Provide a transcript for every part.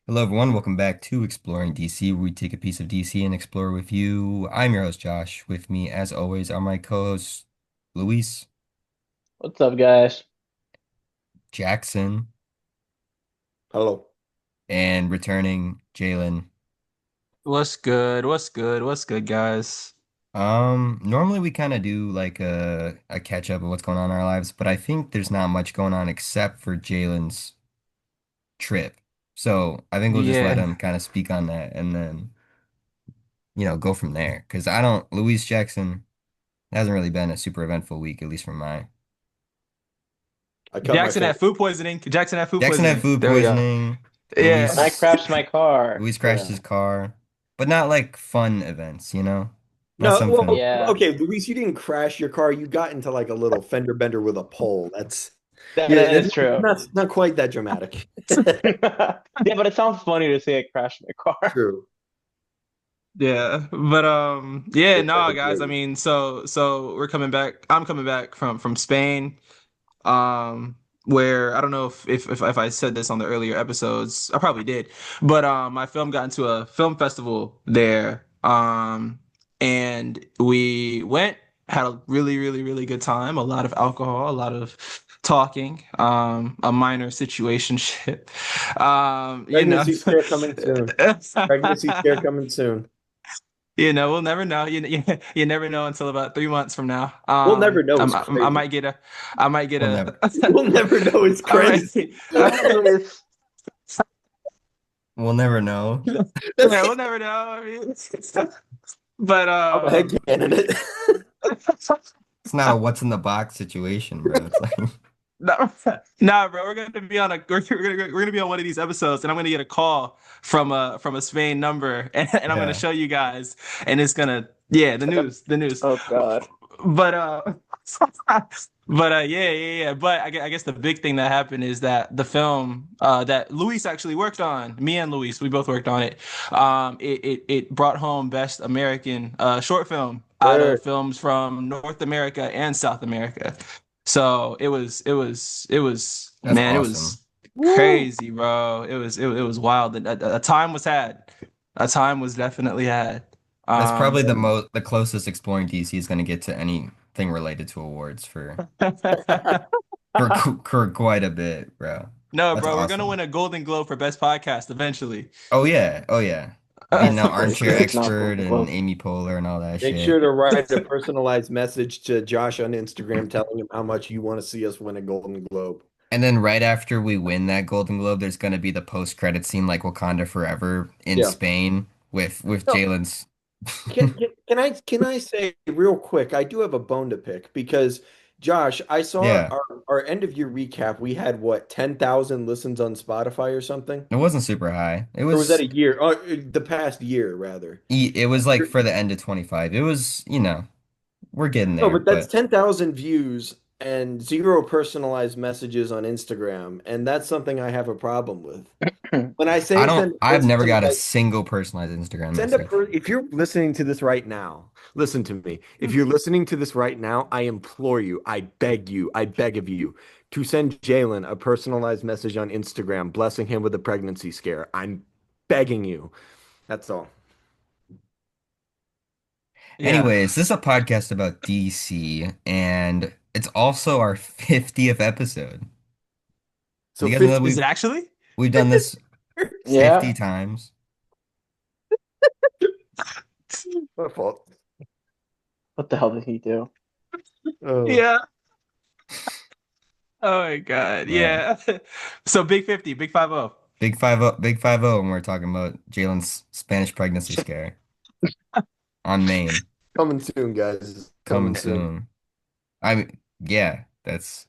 Hello, everyone. Welcome back to Exploring DC, where we take a piece of DC and explore with you. I'm your host, Josh. With me, as always, are my co-hosts, Luis, What's up, guys? Jackson, Hello. and returning Jalen. What's good? What's good? What's good, guys? Normally we kind of do like a catch up of what's going on in our lives, but I think there's not much going on except for Jalen's trip. So I think we'll just let Yeah. him kind of speak on that and then, go from there. Because I don't, Luis Jackson hasn't really been a super eventful week, at least from my I cut my Jackson finger. had food poisoning. Jackson had food Jackson had poisoning. food There we go. poisoning. Yeah. I Luis crashed my car. Luis crashed Yeah. his car, but not like fun events, Not No, something. well, Yeah. okay, Luis, you didn't crash your car. You got into like a little fender bender with a pole. That's That yeah, is true. not quite that dramatic. Yeah, but it sounds funny to say I crashed my car. True. Yeah. But yeah, Yeah, no, yeah, guys. I mean, so we're coming back. I'm coming back from Spain. Where I don't know if I said this on the earlier episodes. I probably did. But my film got into a film festival there. And we went, had a really, really, really good time. A lot of alcohol, a lot of talking, a minor situationship. You know. Pregnancy scare coming soon. Pregnancy scare coming soon. We'll never know. You never know until about 3 months from now. We'll never know. It's I crazy. might get a, I might get We'll a, never We'll never know. It's I might, crazy. It's- we'll never know. yeah, That's we'll never know. I mean, but I'm a head candidate. It's not a what's in the box situation, bro. It's like no, nah, bro, we're gonna be on one of these episodes, and I'm gonna get a call from a Spain number, and I'm gonna yeah, show you guys, and it's gonna the news. oh God. But yeah. But I guess the big thing that happened is that the film that Luis actually worked on, me and Luis, we both worked on it. It brought home Best American short film out of Word. films from North America and South America. So it was that's man, it awesome. was Woo. crazy, bro. It was wild. A time was had. A time was definitely had. That's probably Um, the closest exploring DC is going to get to anything related to awards for quite a bit, bro. No, That's bro, we're gonna awesome. win a Golden Globe for best podcast eventually. Oh yeah, oh yeah. Beating That's out pretty Armchair crazy. Not Expert Golden and Globe. Amy Poehler and all that Make shit. sure to write a personalized message to Josh on Instagram telling him how much you want to see us win a Golden Globe. And then right after we win that Golden Globe, there's gonna be the post-credit scene like Wakanda Forever in Yeah. Spain with No, Jalen's. can I say real quick? I do have a bone to pick because Josh, I saw Yeah, our end of year recap. We had what 10,000 listens on Spotify or something, it wasn't super high. or was that a year? The past year rather. It was like for the end of 25. It was, we're getting No, there, but that's but 10,000 views and zero personalized messages on Instagram, and that's something I have a problem with. When I I say don't send I've never got a personalized. single personalized Instagram Send a message. per if you're listening to this right now, listen to me. If you're listening to this right now, I implore you, I beg of you to send Jalen a personalized message on Instagram blessing him with a pregnancy scare. I'm begging you. That's all. Yeah. Anyways, this is a podcast about DC and it's also our 50th episode. So You guys know that 50, Is it actually? we've done this Yeah. 50 times. my fault. What the hell did he do? Oh. Yeah. Oh my God. Man. Yeah. So big 50, big 50. Big 5-0, and we're talking about Jalen's Spanish pregnancy scare on Maine Coming soon, guys. coming Coming soon. soon. I mean, yeah, that's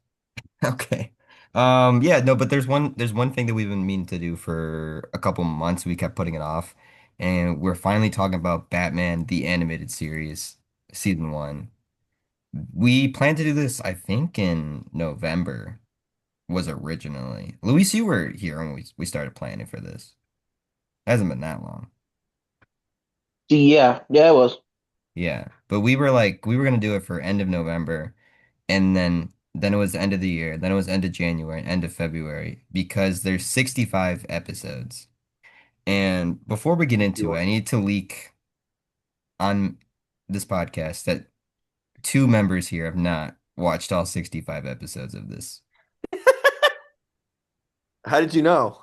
okay. Yeah, no, but there's one thing that we've been meaning to do for a couple months. We kept putting it off, and we're finally talking about Batman the Animated Series, season one. We planned to do this, I think, in November was originally. Luis, you were here when we started planning for this. It hasn't been that long. Yeah. Yeah, it was. Yeah, but we were gonna do it for end of November, and then it was the end of the year, then it was end of January, and end of February because there's 65 episodes. And before we get into You it, I need to leak on this podcast that two members here have not watched all 65 episodes of this. How did you know?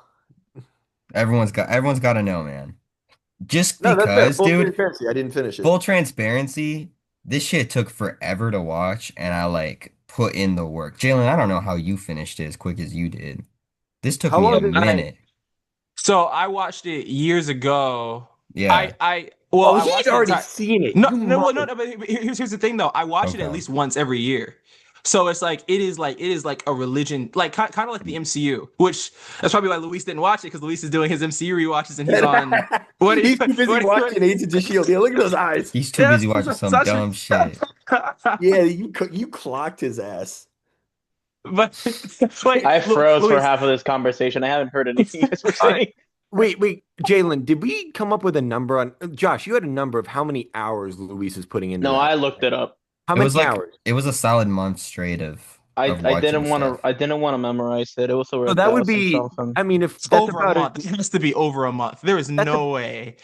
Everyone's got to know, man. Just No, that's fair. because, Full dude, transparency. I didn't finish it. full transparency, this shit took forever to watch, and I like put in the work. Jalen, I don't know how you finished it as quick as you did. This took How me a long did I minute. so I watched it years ago. Yeah. Well, Oh, I he'd watched the already entire. seen it. No, You no, well, mother. no, no. But here's the thing, though. I watch it at Okay. least once every year. So it's like it is like a religion, like kind of like the MCU, which that's probably why Luis didn't watch it because Luis is doing his MCU rewatches and he's on what he He's too busy watching Agents of Shield. Yeah, look at those eyes. He's too yeah, busy watching some such dumb shit. Yeah, you clocked his ass. but like I froze for Luis, half of this conversation. I haven't heard anything you guys were All right. saying. Wait, Jalen, did we come up with a number on Josh? You had a number of how many hours Luis is putting into No, that. I looked it up. How It was many like hours? it was a solid month straight I of I watching didn't want to stuff. I didn't want to memorize it. It was over So a that would thousand be, something. I mean, if it's that's over a about it, month. It has to be over a month. There is that's a no way.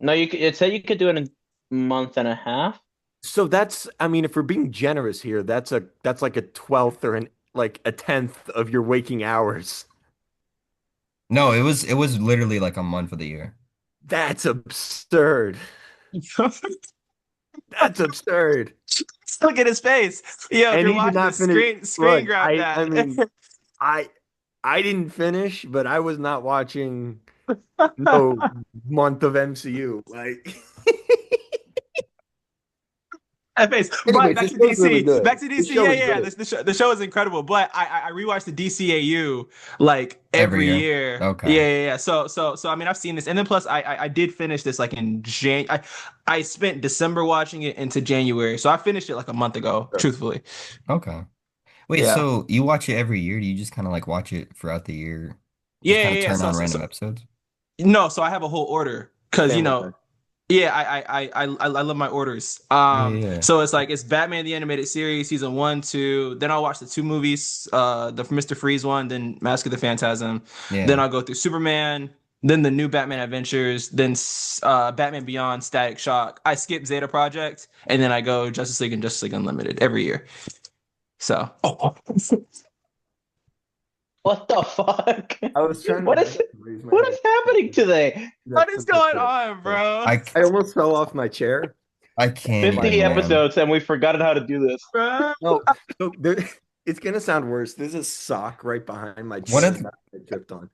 No, it said you could do it in a month and a half. so that's I mean, if we're being generous here, that's like a 12th or an like a 10th of your waking hours. No, it was literally like a month of the year. That's absurd. That's absurd. Look at his face. Yo, if And you're he did watching not this, finish. screen Look, grab I that. mean, I I didn't finish, but I was not watching no month of MCU. Like, That face. But anyways, back this to show's really DC. good. Back to This DC. show Yeah, is yeah. great. The show is incredible. But I rewatched the DCAU like Every every year. year. Okay. Yeah. So I mean I've seen this. And then plus I did finish this like in I spent December watching it into January. So I finished it like a month ago, Sure. truthfully. Okay. Wait, Yeah. so you watch it every year? Do you just kind of like watch it throughout the year? Just Yeah, kind of yeah, yeah. turn So, on so, random so episodes? no, so I have a whole order because Family guy. yeah, I love my orders. Yeah, yeah. So it's like it's Batman the Animated Series, season one, two. Then I'll watch the two movies, the Mr. Freeze one, then Mask of the Phantasm. Then Yeah. I'll go through Superman, then the new Batman Adventures, then Batman Beyond, Static Shock. I skip Zeta Project, and then I go Justice League and Justice League Unlimited every year. So What the fuck? I was trying What my is best to raise my what hand. is happening today? what is going on, bro? I almost fell off my chair. I can't 50 even, man. episodes and we forgotten how to do this. Bro. No, so it's gonna sound worse. There's a sock right behind my What chair if that I tripped on.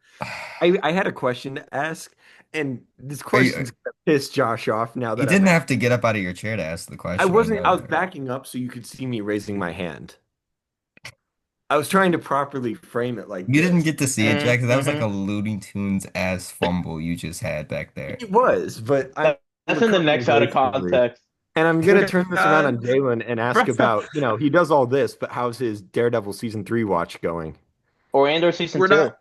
I had a question to ask, and this are you, question's gonna piss Josh off now you that I'm didn't have to get up out of your chair to ask the I question. I wasn't, know I was that. backing up so you could see me raising my hand. I was trying to properly frame it like You didn't this. get to see it, Jackson. That was like Mm-hmm. a Looney Tunes ass fumble you just had back there. It was, but I'm That's in the recovering next out of gracefully. context. And I'm gonna turn this around on God, Jalen and ask bro. about, he does all this, but how's his Daredevil season 3 watch going? Or Andor season We're 2. not.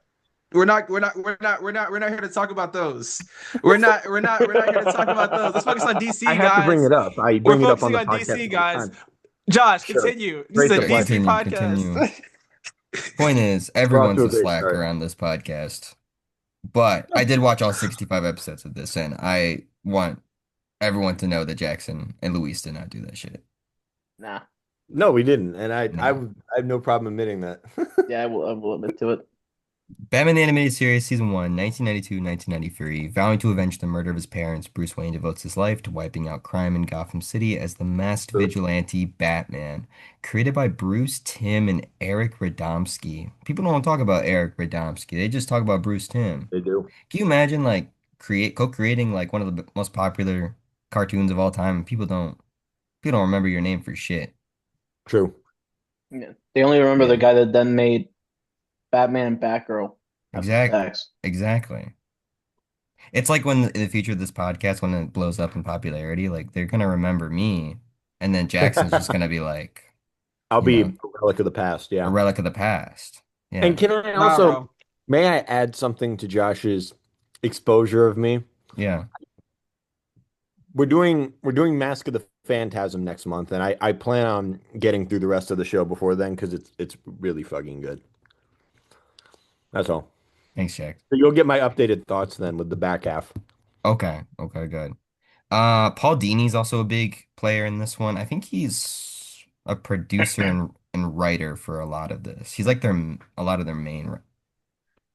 We're not here to talk about those. We're not here to talk about those. Let's focus on I DC, have to bring guys. it up. I We're bring it up on focusing the on podcast DC, all the guys. time. Josh, Sure. continue. This is Great a to DC Continue, continue. podcast. Point is, We're off everyone's to a a great start. slacker on this podcast. But I did watch all 65 episodes of this, and I want everyone to know that Jackson and Luis did not do that shit. Nah. No, we didn't, and I No. have no problem admitting that. Yeah, I will admit to it. Batman the Animated Series, Season 1, 1992-1993. Vowing to avenge the murder of his parents, Bruce Wayne devotes his life to wiping out crime in Gotham City as the masked vigilante Batman. Created by Bruce Timm and Eric Radomski. People don't talk about Eric Radomski. They just talk about Bruce Timm. They do. Can you imagine like co-creating like one of the most popular cartoons of all time and people don't remember your name for shit. True. Yeah. They only remember the Yeah. guy that then made Batman and Batgirl have Exactly. sex. Exactly. It's like when in the future of this podcast, when it blows up in popularity, like they're gonna remember me, and then Jackson's just gonna be like, I'll you be know, a relic of the past, a yeah. relic of the past. And Yeah. can I Nah, also, bro. may I add something to Josh's exposure of me? Yeah. We're doing Mask of the Phantasm next month, and I plan on getting through the rest of the show before then because it's really fucking good. That's all. Thanks, Jack. So you'll get my updated thoughts then with the back half. Okay, okay, good. Paul Dini's also a big player in this one. I think he's a producer and writer for a lot of this. He's like a lot of their main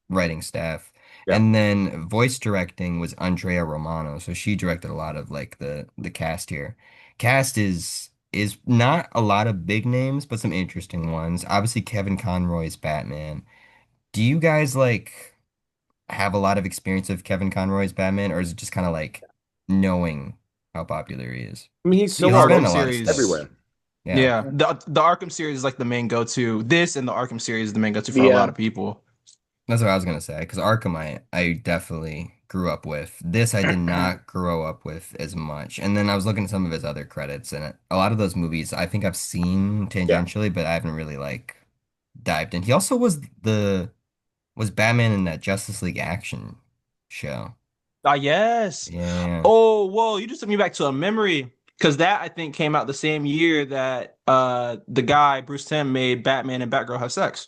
writing staff. Yeah. And then voice directing was Andrea Romano, so she directed a lot of like the cast here. Cast is not a lot of big names, but some interesting ones. Obviously, Kevin Conroy's Batman. Do you guys like have a lot of experience of Kevin Conroy's Batman, or is it just kind of like knowing how popular he is? I mean, he's The so He's been Arkham in a prolific lot of stuff. series. everywhere. Yeah. Yeah, the Arkham series is like the main go-to. This and the Arkham series is the main go-to for a lot Yeah. of people. That's what I was gonna say. Because Arkham, I definitely grew up with. This I did not grow up with as much. And then I was looking at some of his other credits, and a lot of those movies I think I've seen Yeah. tangentially, but I haven't really like dived in. He also was Batman in that Justice League action show. Ah, yes. Yeah, Oh, whoa, you just took me back to a memory because that I think came out the same year that the guy Bruce Timm made Batman and Batgirl have sex.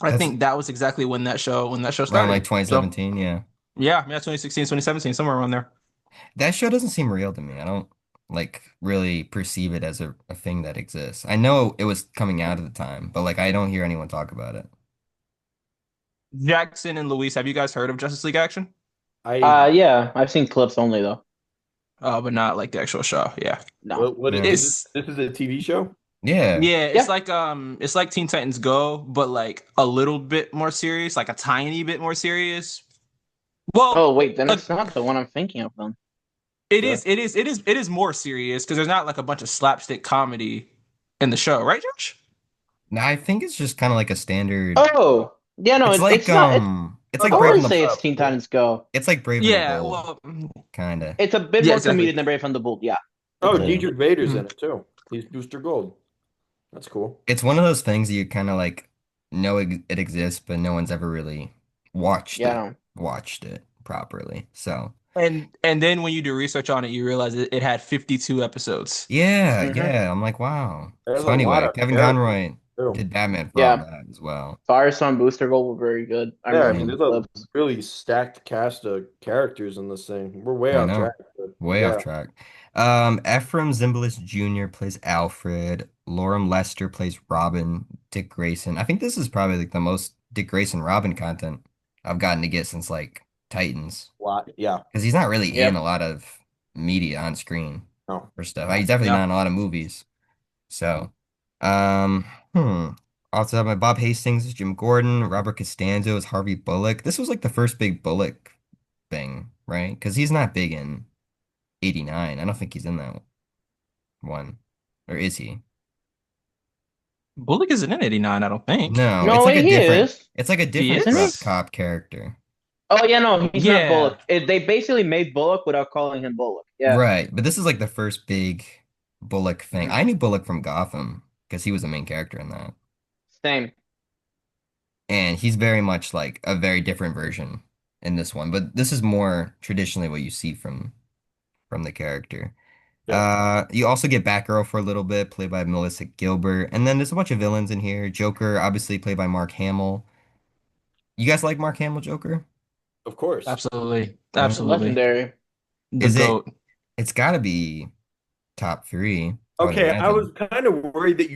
I that's think that was exactly when that show around like started. So 2017. Yeah, yeah, 2016, 2017, somewhere around there. that show doesn't seem real to me. I don't like really perceive it as a thing that exists. I know it was coming out at the time, but like I don't hear anyone talk about it. Jackson and Luis, have you guys heard of Justice League Action? I Yeah, I've seen clips only though. But not like the actual show. Yeah. No. Yeah. is this? It's This is a TV show? Yeah. yeah, Yeah. it's like Teen Titans Go, but like a little bit more serious, like a tiny bit more serious. Oh Well, wait, then uh, it's not the one I'm thinking of then. Yeah. it is more serious because there's not like a bunch of slapstick comedy in the show, right, Josh? No, I think it's just kind of like a standard. Oh, yeah, no, It's like it's not. it's like I Okay, Brave I'll and wouldn't the look say it it's up. Teen Titans Go. it's like Brave and the Yeah, Bold, well, kind of. It's a bit yeah, more comedic exactly. than Brave and the Bold. Yeah, Oh, agreed. Dietrich Bader's in Mhm. it too. He's Booster Gold. That's cool. It's one of those things that you kind of like know it exists, but no one's ever really Yeah, no. watched it properly. So And then when you do research on it, you realize it had 52 episodes. yeah, Hmm. yeah. I'm like, wow. There's So a lot anyway, of Kevin characters Conroy too. did Batman for all Yeah, that as well. Firestorm Booster Gold were very good. I Yeah, I remember mean, from Yeah, the there's a clips. really stacked cast of characters in this thing. We're way I off know. track, but Way off yeah. track. Ephraim Zimbalist Jr. plays Alfred. Lorem Lester plays Robin. Dick Grayson. I think this is probably like the most Dick Grayson Robin content I've gotten to get since like Titans. Lot. Yeah. Because he's not really in a Yep. lot of media on screen No. or stuff. No. He's definitely Yeah. not in a lot of movies. So, um, hmm. Also have my Bob Hastings is Jim Gordon. Robert Costanzo is Harvey Bullock. This was like the first big Bullock thing, right? Because he's not big in 89. I don't think he's in that one. Or is he? Bullock isn't in 89, I don't think. No, No way, he is, it's like a He different isn't he? corrupt is? cop character. Oh yeah, no, he's not Yeah. Bullock. They basically made Bullock without calling him Bullock. Yeah. Right, but this is like the first big Bullock thing. Mhm. I knew Bullock from Gotham because he was the main character in that. Same. And he's very much like a very different version in this one, but this is more traditionally what you see from the character. Yeah. You also get Batgirl for a little bit, played by Melissa Gilbert, and then there's a bunch of villains in here. Joker, obviously played by Mark Hamill. You guys like Mark Hamill Joker? Of course. Absolutely. Yeah. Absolutely. Legendary. The Is it? GOAT. It's got to be top three, I would Okay, I was imagine. kind of worried that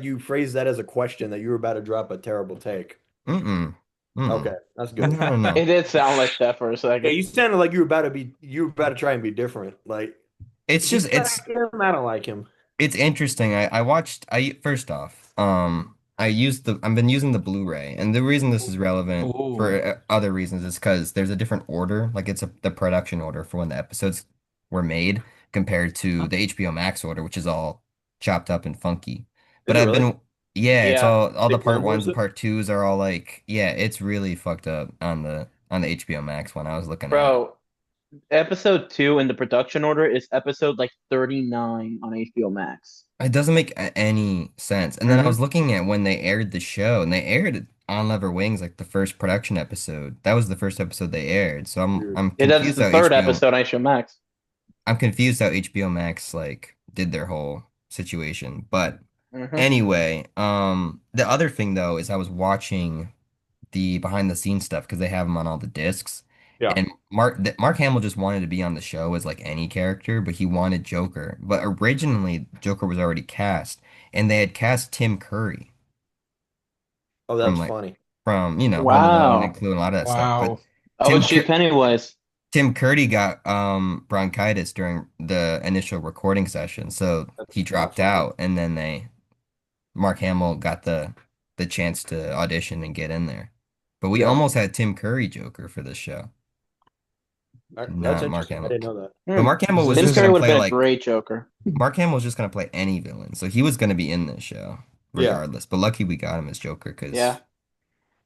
you phrased that as a question that you were about to drop a terrible take. Mm-mm. Mm-mm. Okay, that's No, good. no, no. It did sound like that for a Yeah, second. you sounded like you were about to try and be different. Like It's you just like him, I don't like him. it's interesting. I watched I first off, I've been using the Blu-ray, and the reason this is relevant Ooh. for other reasons is because there's a different order, like the production order for when the episodes were made compared to the HBO Max order, which is all chopped up and funky. But Is it I've really? been yeah, it's Yeah, all They the part Clone ones Wars and it? part twos are all like yeah, it's really fucked up on the HBO Max one I was looking at. bro. Episode 2 in the production order is episode like 39 on HBO Max. It doesn't make any sense. And then I was Hmm. looking at when they aired the show, and they aired it on Lever Wings, like the first production episode. That was the first episode they aired. So Weird. I'm Yeah, that's confused the how third HBO episode on HBO Max. I'm confused how HBO Max like did their whole situation. But Hmm. anyway, the other thing though is I was watching the behind the scenes stuff because they have him on all the discs. Yeah. And Mark Hamill just wanted to be on the show as like any character, but he wanted Joker. But originally Joker was already cast, and they had cast Tim Curry Oh, from that's like funny. from Home Alone and Wow. Clue and a lot of that stuff. But Wow. Oh, Tim it's Chief Cur Pennywise. Tim Curry got bronchitis during the initial recording session, so That's he not dropped funny. out, and then they Mark Hamill got the chance to audition and get in there. But we Yeah. almost had Tim Curry Joker for this show, That's not Mark interesting. I Hamill. didn't know that. But Hmm. Mark Hamill This is was Tim just Curry gonna would have play been a like great Joker. Mark Hamill was just gonna play any villain, so he was gonna be in this show Yeah. regardless. But lucky we got him as Joker Yeah.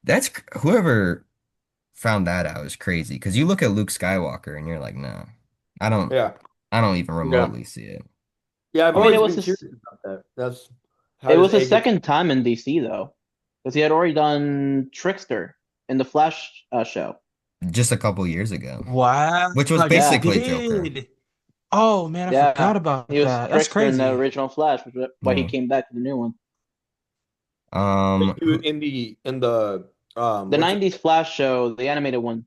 because whoever found that out is crazy. Because you look at Luke Skywalker and you're like, no, I don't, Yeah. I don't even Yeah. remotely see it. Yeah, I've I mean, always been curious about that. That's how it does was his A get. second time in DC though, because he had already done Trickster in the Flash show. Just a couple years ago, Wow. which was He Yeah. basically Joker. did. Oh man, I forgot Yeah. about He was that. That's Trickster in the crazy. original Flash, which is why he Yeah. came back to the new one. Who, In the The what's it? '90s Flash show, the animated one.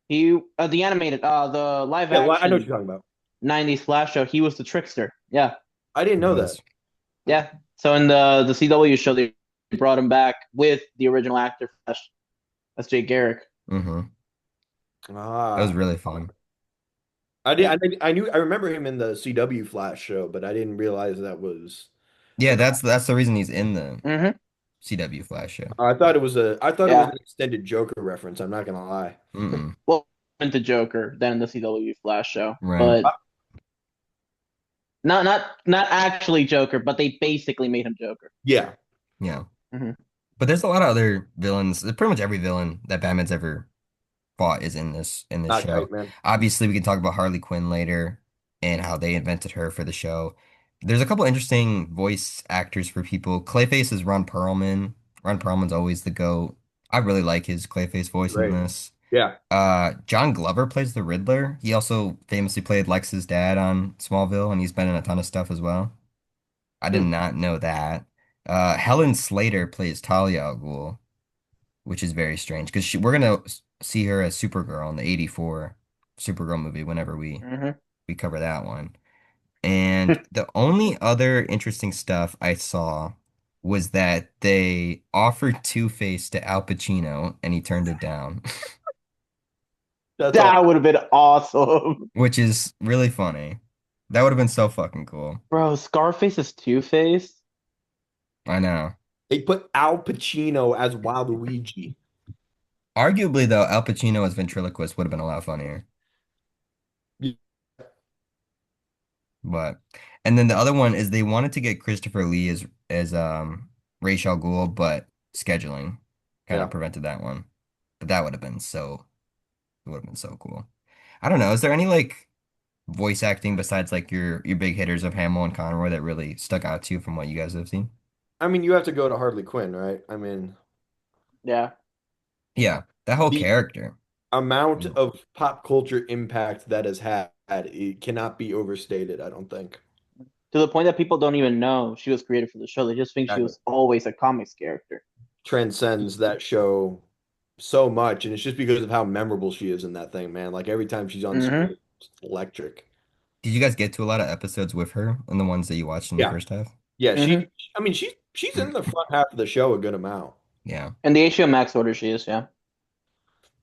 The live Yeah, I know what action you're talking about. '90s Flash show. He was the Trickster. Yeah, I didn't he know that. was? yeah. So in the CW show, they brought him back with the original actor Flash. That's Jay Garrick. Mm-hmm. That was Ah, really fun. Yeah. I knew I remember him in the CW Flash show, but I didn't realize that was Yeah, the. that's the reason he's in the Mm-hmm. CW Flash show. I thought it was Yeah. an extended Joker reference. I'm not gonna lie. Mm-mm. Well, into Joker than the CW Flash show, Right. but not actually Joker, but they basically made him Joker. Yeah, Yeah. Hmm. But there's a lot of other villains. Pretty much every villain that Batman's ever fought is in this not show. tight, man. Obviously, we can talk about Harley Quinn later and how they invented her for the show. There's a couple interesting voice actors for people. Clayface is Ron Perlman. Ron Perlman's always the GOAT. I really like his Clayface voice in Great. this. Yeah, John Glover plays the Riddler. He also famously played Lex's dad on Smallville, and he's been in a ton of stuff as well. I did Hmm. not know that. Helen Slater plays Talia al Ghul, which is very strange because we're gonna see her as Supergirl in the '84 Supergirl movie whenever Hmm. we cover that one. And the only other interesting stuff I saw was that they offered Two-Face to Al Pacino and he turned it down, that's all. That would have been awesome, which is really funny. That would have been so fucking cool. bro. Scarface is Two-Face. I know. They put Al Pacino as Waluigi. Arguably, though, Al Pacino as ventriloquist would have been a lot funnier. But and then the other one is they wanted to get Christopher Lee as Ra's al Ghul, but scheduling kind of Yeah. prevented that one. But that would have been so cool. I don't know. Is there any like voice acting besides like your big hitters of Hamill and Conroy that really stuck out to you from what you guys have seen? I mean, you have to go to Harley Quinn, right? I mean, Yeah. Yeah, that whole the character. amount Mm, of pop culture impact that has had, it cannot be overstated, I don't think. To the point that people don't even know she was created for the show. They just think she Exactly. was always a comics character. Transcends that show so much, and it's just because of how memorable she is in that thing, man. Like every time she's on Hmm. screen, it's electric. Did you guys get to a lot of episodes with her and the ones that you watched in the Yeah. first half? Yeah, Hmm. I mean, she's in the front half of the show a good amount. Yeah. And the HBO Max order she is, yeah.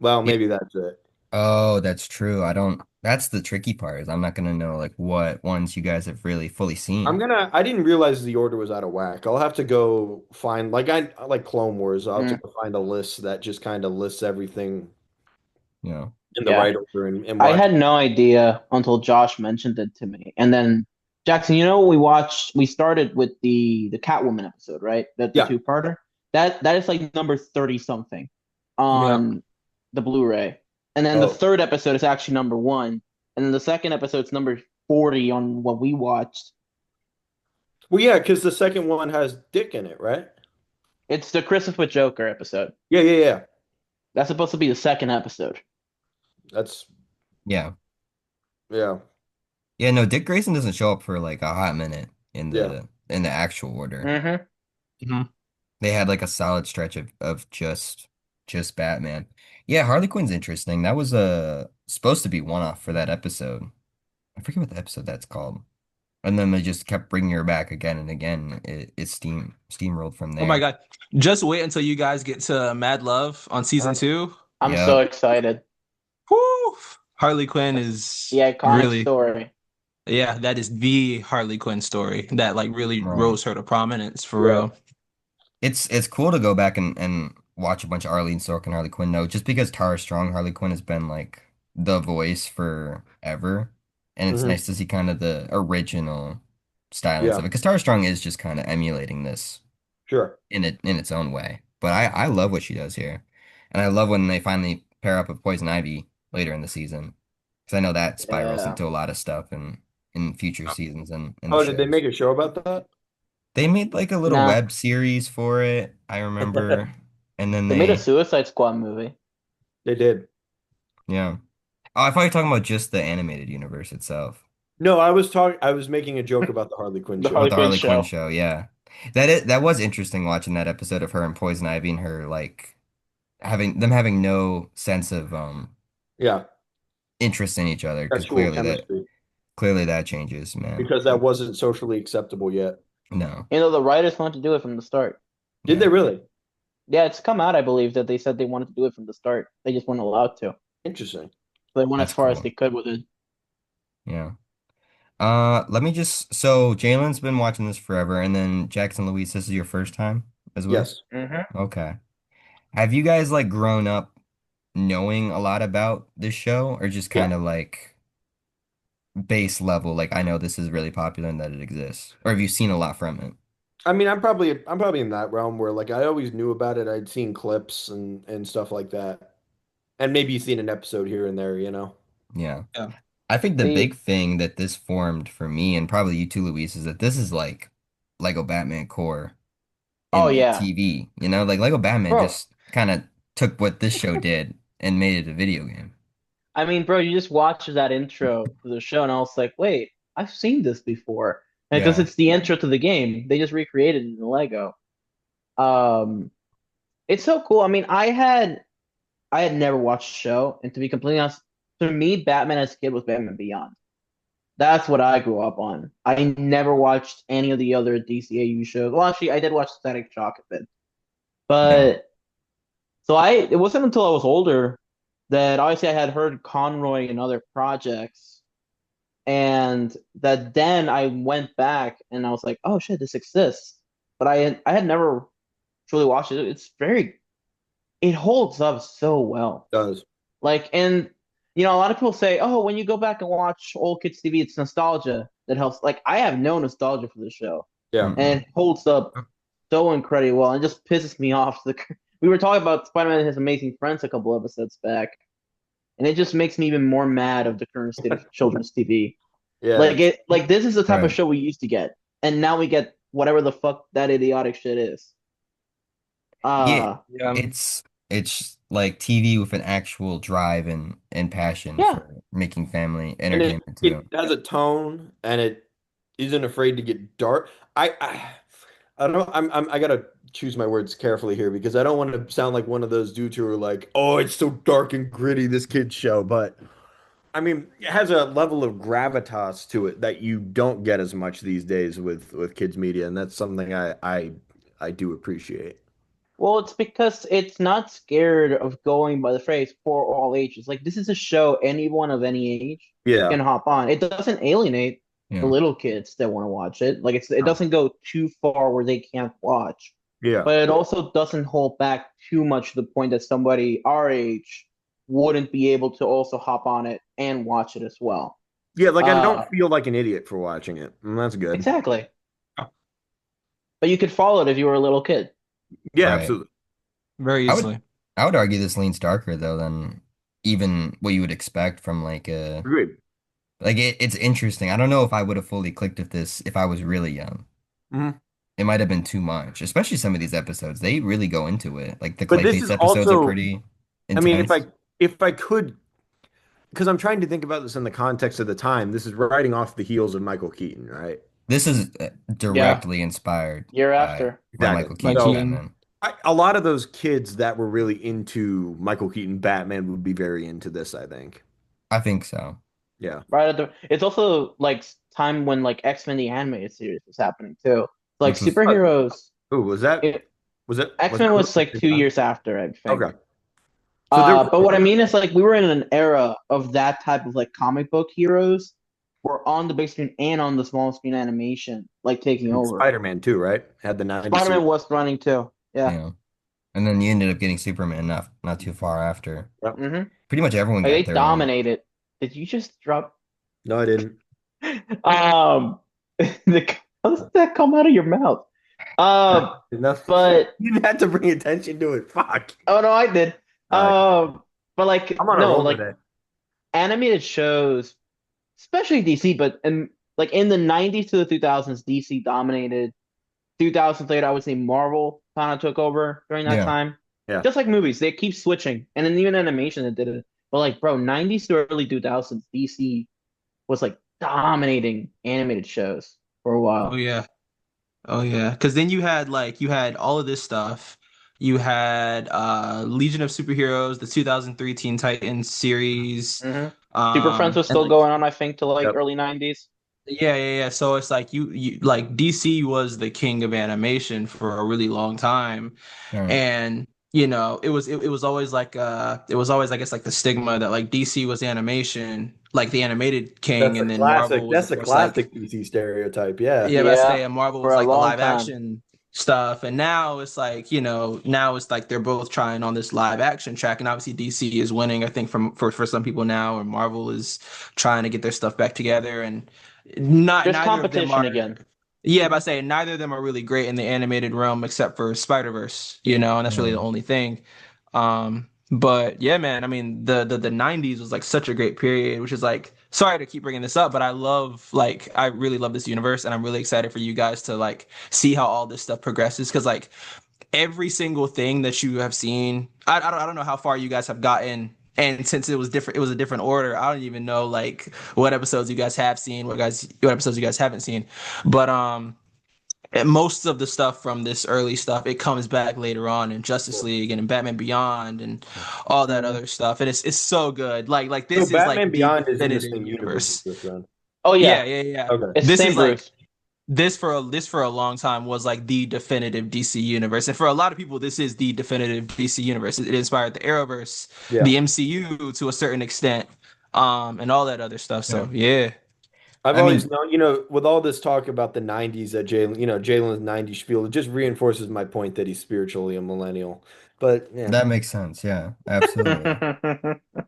Well, maybe that's it. Oh, that's true. I don't. That's the tricky part is I'm not gonna know like what ones you guys have really fully seen. I didn't realize the order was out of whack. I'll have to go find, like, I like Clone Wars. I'll have to Mm, go find a list that just kind of lists everything You know. in the yeah. right order and I watch. had no idea until Josh mentioned it to me. And then Jackson, we started with the Catwoman episode, right? The Yeah. two-parter. That is like number 30 something Yeah. on the Blu-ray. And then the Oh, third episode is actually number 1. And then the second episode is number 40 on what we watched. well, yeah, because the second one has Dick in it, right? It's the Christopher Joker episode. Yeah, yeah, yeah. That's supposed to be the second episode. That's Yeah. yeah, Yeah, no, Dick Grayson doesn't show up for like a hot minute in yeah. the actual order. Hmm. Mhm. They had like a solid stretch of just just Batman. Yeah, Harley Quinn's interesting. That was supposed to be one-off for that episode. I forget what the episode that's called. And then they just kept bringing her back again and again. It steamrolled from Oh my there. God. Just wait until you guys get to Mad Love on season I'm 2. I'm so Yep. excited. Woo! Harley Quinn The is iconic really, story. yeah, that is the Harley Quinn story that like really Right. rose her to prominence for Yeah. real. It's cool to go back and watch a bunch of Arlene Sorkin and Harley Quinn though, just because Tara Strong Harley Quinn has been like the voice forever. And it's Hmm. nice to see kind of the original stylings Yeah, of it. Because Tara Strong is just kind of emulating this sure. in its own way. But I love what she does here. And I love when they finally pair up with Poison Ivy later in the season. Because I know that spirals Yeah. into a lot of stuff in future seasons and in the Oh, did they shows. make a show about that? They made like a little Nah, web series for it, I remember. And then they made a Suicide Squad movie. They did. yeah. Oh, I thought you were talking about just the animated universe itself. No, I was making a joke about the Harley Quinn The About show. Harley the Quinn Harley Quinn show. show, yeah. That was interesting watching that episode of her and Poison Ivy and her like having no sense of Yeah, interest in each other that's because cool chemistry clearly that changes, man. because that wasn't socially acceptable yet. No. You know, the writers wanted to do it from the start. Did Yeah. they really? Yeah, it's come out, I believe, that they said they wanted to do it from the start. They just weren't allowed to. Interesting. They went as That's far as cool. they could with it. Yeah. Let me just so Jalen's been watching this forever, and then Jackson Louise, this is your first time as well? Yes. Hmm. Okay. Have you guys like grown up knowing a lot about this show, or just Yeah. kind of like base level, like I know this is really popular and that it exists? Or have you seen a lot from it? I mean, I'm probably in that realm where like I always knew about it. I'd seen clips and stuff like that, and maybe seen an episode here and there. Yeah. Yeah. I think the See, big thing that this formed for me, and probably you too, Luis, is that this is like Lego Batman core oh in yeah, TV. You know, like Lego Batman bro. just kind of took what this show did and made it a video game. I mean, bro, you just watch that intro to the show, and I was like, wait, I've seen this before. And because Yeah. it's the intro to the game, they just recreated it in Lego. Um, it's so cool. I mean, I had never watched the show, and to be completely honest, to me, Batman as a kid was Batman Beyond. That's what I grew up on. I never watched any of the other DCAU shows. Well, actually, I did watch Static Shock a bit, Yeah. but it wasn't until I was older that obviously I had heard Conroy and other projects, and that then I went back and I was like, oh shit, this exists. But I had never truly watched it. It holds up so well. Does. Like, and a lot of people say, oh, when you go back and watch old kids TV, it's nostalgia that helps. Like, I have no nostalgia for the show, Yeah. and Mm-mm. it holds up so incredibly well. It just pisses me off. We were talking about Spider-Man and His Amazing Friends a couple episodes back, and it just makes me even more mad of the current state of children's TV. Yeah. Like this is the type of Right. show we used to get, and now we get whatever the fuck that idiotic shit is. Yeah. Uh Yeah. It's like TV with an actual drive and passion yeah. for making family And it entertainment it too. has a tone and it isn't afraid to get dark. I don't know. I gotta choose my words carefully here because I don't want to sound like one of those dudes who are like, "Oh, it's so dark and gritty, this kid's show." But I mean, it has a level of gravitas to it that you don't get as much these days with kids media, and that's something I do appreciate. Well, it's because it's not scared of going by the phrase for all ages. Like this is a show anyone of any age can Yeah. hop on. It doesn't alienate the Yeah. little kids that want to watch it. Like it doesn't go too far where they can't watch, Yeah. but it also doesn't hold back too much to the point that somebody our age wouldn't be able to also hop on it and watch it as well. Yeah, like I don't Uh, feel like an idiot for watching it. And that's good. exactly. But you could follow it if you were a little kid. Yeah, Right. absolutely. Very I would easily. I would argue this leans darker though than even what you would expect from like a Agreed. like it's interesting. I don't know if I would have fully clicked with this if I was really young. Mhm. It might have been too much, especially some of these episodes. They really go into it. Like the But this Clayface is episodes are also, pretty I mean, intense. if I could, because I'm trying to think about this in the context of the time. This is riding off the heels of Michael Keaton, right? This is Yeah. directly inspired Year by after. Exactly. Michael Like Keaton's So Keaton. Batman. A lot of those kids that were really into Michael Keaton Batman would be very into this, I think. I think so. Yeah. Right at the it's also like time when like X-Men the animated series was happening too. Like Which was superheroes, Ooh, it, was X-Men that was movie like at the two same time? years after, I think. Okay. So there But what I were mean is like we were in an era of that type of like comic book heroes were on the big screen and on the small screen animation, like taking over. Spider-Man too, right? Had the 90s series. Spider-Man was running too. Yeah. Yeah. And then you ended up getting Superman not too far after. Yep. Mm-hmm. Pretty much everyone Like got they their own. dominated. Did you just drop No, I didn't. um how does that come out of your mouth? Um No, but you didn't have to bring attention to it. Fuck. oh no, I did. All right. But like I'm on a no, roll like today. animated shows, especially DC, but like in the 90s to the 2000s, DC dominated. 2000s later, I would say Marvel kind of took over during that Yeah. time. Yeah. Just like movies, they keep switching, and then even animation that did it. But like, bro, 90s to early 2000s, DC was like dominating animated shows for a Oh while. yeah. Oh yeah. Because then you had all of this stuff. You had Legion of Superheroes, the 2003 Teen Titans series. hmm Super Friends was And still going on, I think, to like Yep. early 90s. yeah. So it's like you like DC was the king of animation for a really long time. All right. And you know, it was always like it was always I guess like the stigma that like DC was animation, like the animated king, and then Marvel was That's of the course like classic DC stereotype. Yeah. yeah, but I say Yeah, and Marvel for was a like the long live time. action stuff. And now it's like, you know, now it's like they're both trying on this live action track. And obviously DC is winning, I think, for some people now, and Marvel is trying to get their stuff back together. And not There's neither of them competition are again. yeah, but I say neither of them are really great in the animated realm except for Spider-Verse, you know, and that's really the Yeah. only thing. But yeah, man, I mean the 90s was like such a great period, which is like sorry to keep bringing this up, but I really love this universe and I'm really excited for you guys to like see how all this stuff progresses because like every single thing that you have seen, I don't know how far you guys have gotten. And since it was different, it was a different order. I don't even know like what episodes you guys have seen, what episodes you guys haven't seen. But and most of the stuff from this early stuff, it comes back later on in Justice League and in Batman Beyond and all that Mhm. other stuff. And it's so good. Like So this is Batman like the Beyond is in the definitive same universe as universe. this then. Oh Yeah, yeah, yeah. Okay. it's the This same is like Bruce. this for a long time was like the definitive DC universe. And for a lot of people, this is the definitive DC universe. It inspired the Arrowverse, Yeah. the MCU to a certain extent, and all that other stuff. Yeah. So yeah. I've I always mean, known, with all this talk about the 90s that Jalen's 90s spiel, it just reinforces my point that he's spiritually a millennial. But yeah. that makes sense. Yeah, absolutely.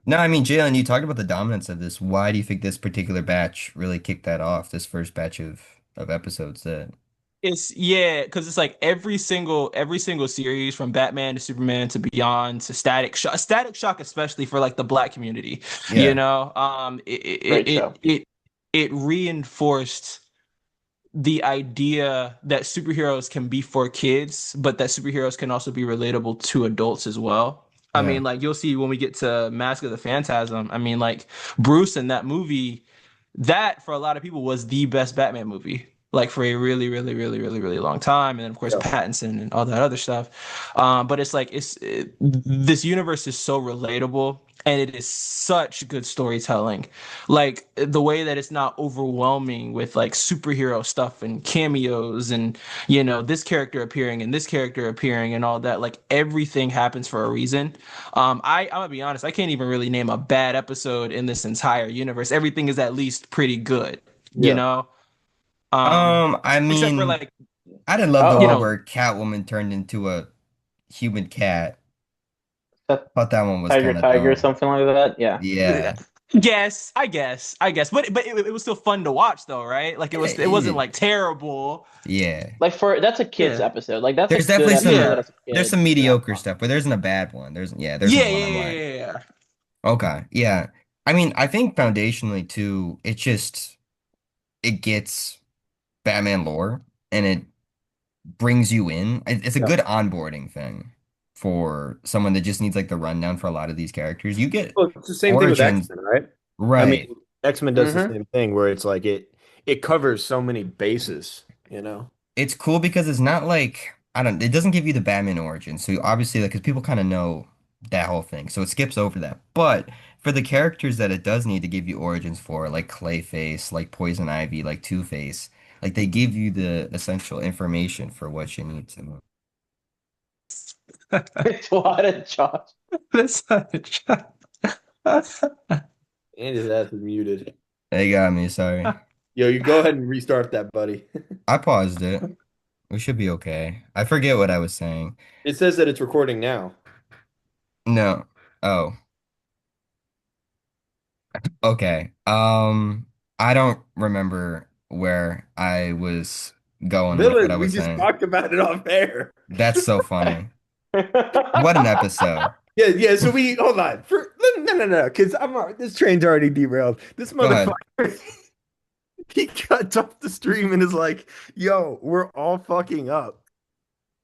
No, I mean, Jalen, you talked about the dominance of this. Why do you think this particular batch really kicked that off, this first batch of episodes that It's yeah, because it's like every single series from Batman to Superman to Beyond to Static Shock especially for like the Black community, you yeah, know, Great show. it reinforced the idea that superheroes can be for kids, but that superheroes can also be relatable to adults as well. I yeah, mean, like you'll see when we get to Mask of the Phantasm. I mean, like Bruce in that movie, that for a lot of people was the best Batman movie, like for a really long time. And then of course Yeah. Pattinson and all that other stuff. But it's like this universe is so relatable and it is such good storytelling like the way that it's not overwhelming with like superhero stuff and cameos and you know this character appearing and this character appearing and all that like everything happens for a reason. I'm gonna be honest, I can't even really name a bad episode in this entire universe. Everything is at least pretty good, you Yeah. know. um I Except for mean, like I did love the you one Uh-oh. know where Catwoman turned into a human cat. That Thought that one was Tiger kind of Tiger or dumb. something like that. Yeah. Yeah, yes, I guess, but it was still fun to watch though, right? Like it wasn't like terrible. yeah. Like for that's a kid's Yeah. episode. Like that's a There's good definitely episode Yeah. some as a there's kid some to have mediocre fun. stuff, but there isn't a bad one. There isn't Yeah, one yeah, I'm yeah, like, yeah, yeah. okay, yeah. I mean, I think foundationally too, it gets Batman lore and it brings you in. It's a Yeah. good onboarding thing for someone that just needs like the rundown for a lot of these characters. You get Well, it's the same thing with origins, X-Men, right? I mean, right? X-Men does the Mm-hmm. same thing where it covers so many bases. It's cool because it's not like I don't. It doesn't give you the Batman origin, so obviously, like, because people kind of know that whole thing, so it skips over that. But for the characters that it does need to give you origins for, like Clayface, like Poison Ivy, like Two-Face, like they give you the essential information for what you need to know. It's what a Josh. That's not a joke. And his ass is muted. They got me. Sorry, Yo, you go ahead and restart that, buddy. I paused it. We should be okay. I forget what I was saying. It says that it's recording now. No. Oh, okay. I don't remember where I was going with what I Villains, we was just saying. talked about it off air. That's so funny. What an episode. Yeah, yeah. So we hold on. No, because this train's already derailed. This Go ahead. motherfucker, he cuts off the stream and is like, "Yo, we're all fucking up."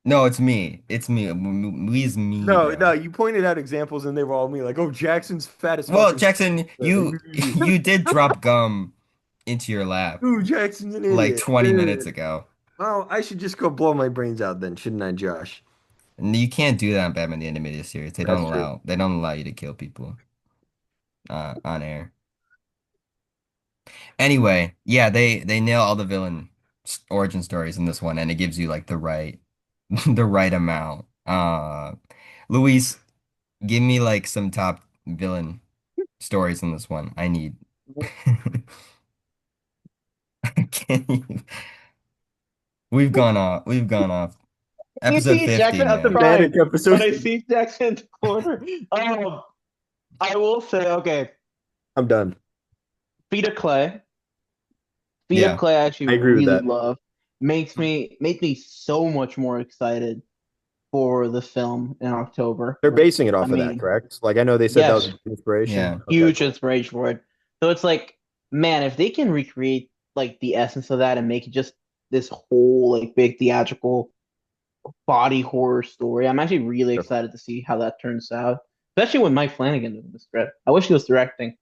No, it's me. It's me. We's me, No, bro. no. You pointed out examples and they were all me. Like, "Oh, Jackson's fat as Well, fucking." Jackson, you did drop gum into your lap Ooh, Jackson's an like idiot. 20 minutes ago. Oh, I should just go blow my brains out then, shouldn't I, Josh? And you can't do that on Batman the Animated Series. That's true. They don't allow you to kill people on air. Anyway, yeah, they nail all the villain origin stories in this one, and it gives you like the right the right amount. Luis, give me like some top villain stories in this one. I need. Can you? We've gone off. We've gone off. You Episode see 50, Jackson at the man. Manic prime, episode. but I see Jackson in the corner. I will say, okay, I'm done. Feet of Clay. Feet of Yeah. Clay I actually I agree with really that. love. Makes me so much more excited for the film in October. They're basing it I off of that, mean, correct? Like I know they said that was yes, an inspiration. Yeah. Okay, huge cool. inspiration for it. So it's like, man, if they can recreate like the essence of that and make it just this whole like big theatrical body horror story, I'm actually really Sure. excited to see how that turns out. Especially with Mike Flanagan doing the script. I wish he was directing,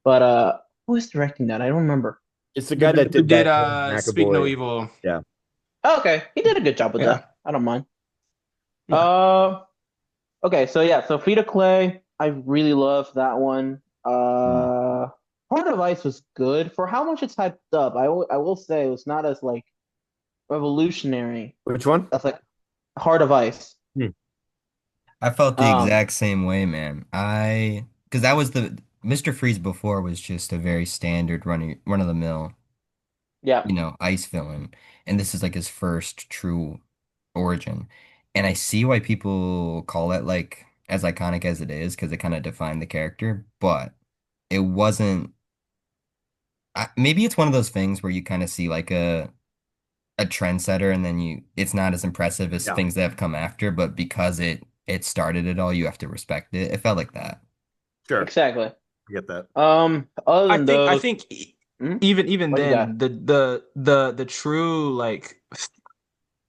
but who was directing that? I don't remember. It's the guy that Who did did that Speak No McAvoy. Evil? Yeah. Oh, okay, he did a good job with Yeah. that. I don't mind. Yeah. Okay, so yeah, so Feet of Clay, I really love that one. Mm. Heart of Ice was good for how much it's hyped up. I will say it was not as like revolutionary Which one? as like Heart of Ice. Hmm. I felt the Um, exact same way, man. Because that was the Mr. Freeze before was just a very standard run of the mill, yeah, ice villain. And this is like his first true origin. And I see why people call it like as iconic as it is, because it kind of defined the character, but it wasn't. Maybe it's one of those things where you kind of see like a trendsetter and then it's not as impressive as Yeah, things that have come after, but because it started it all, you have to respect it. It felt like that. sure. exactly. I get that. Other I than think those, hmm? even What do you got? then the true like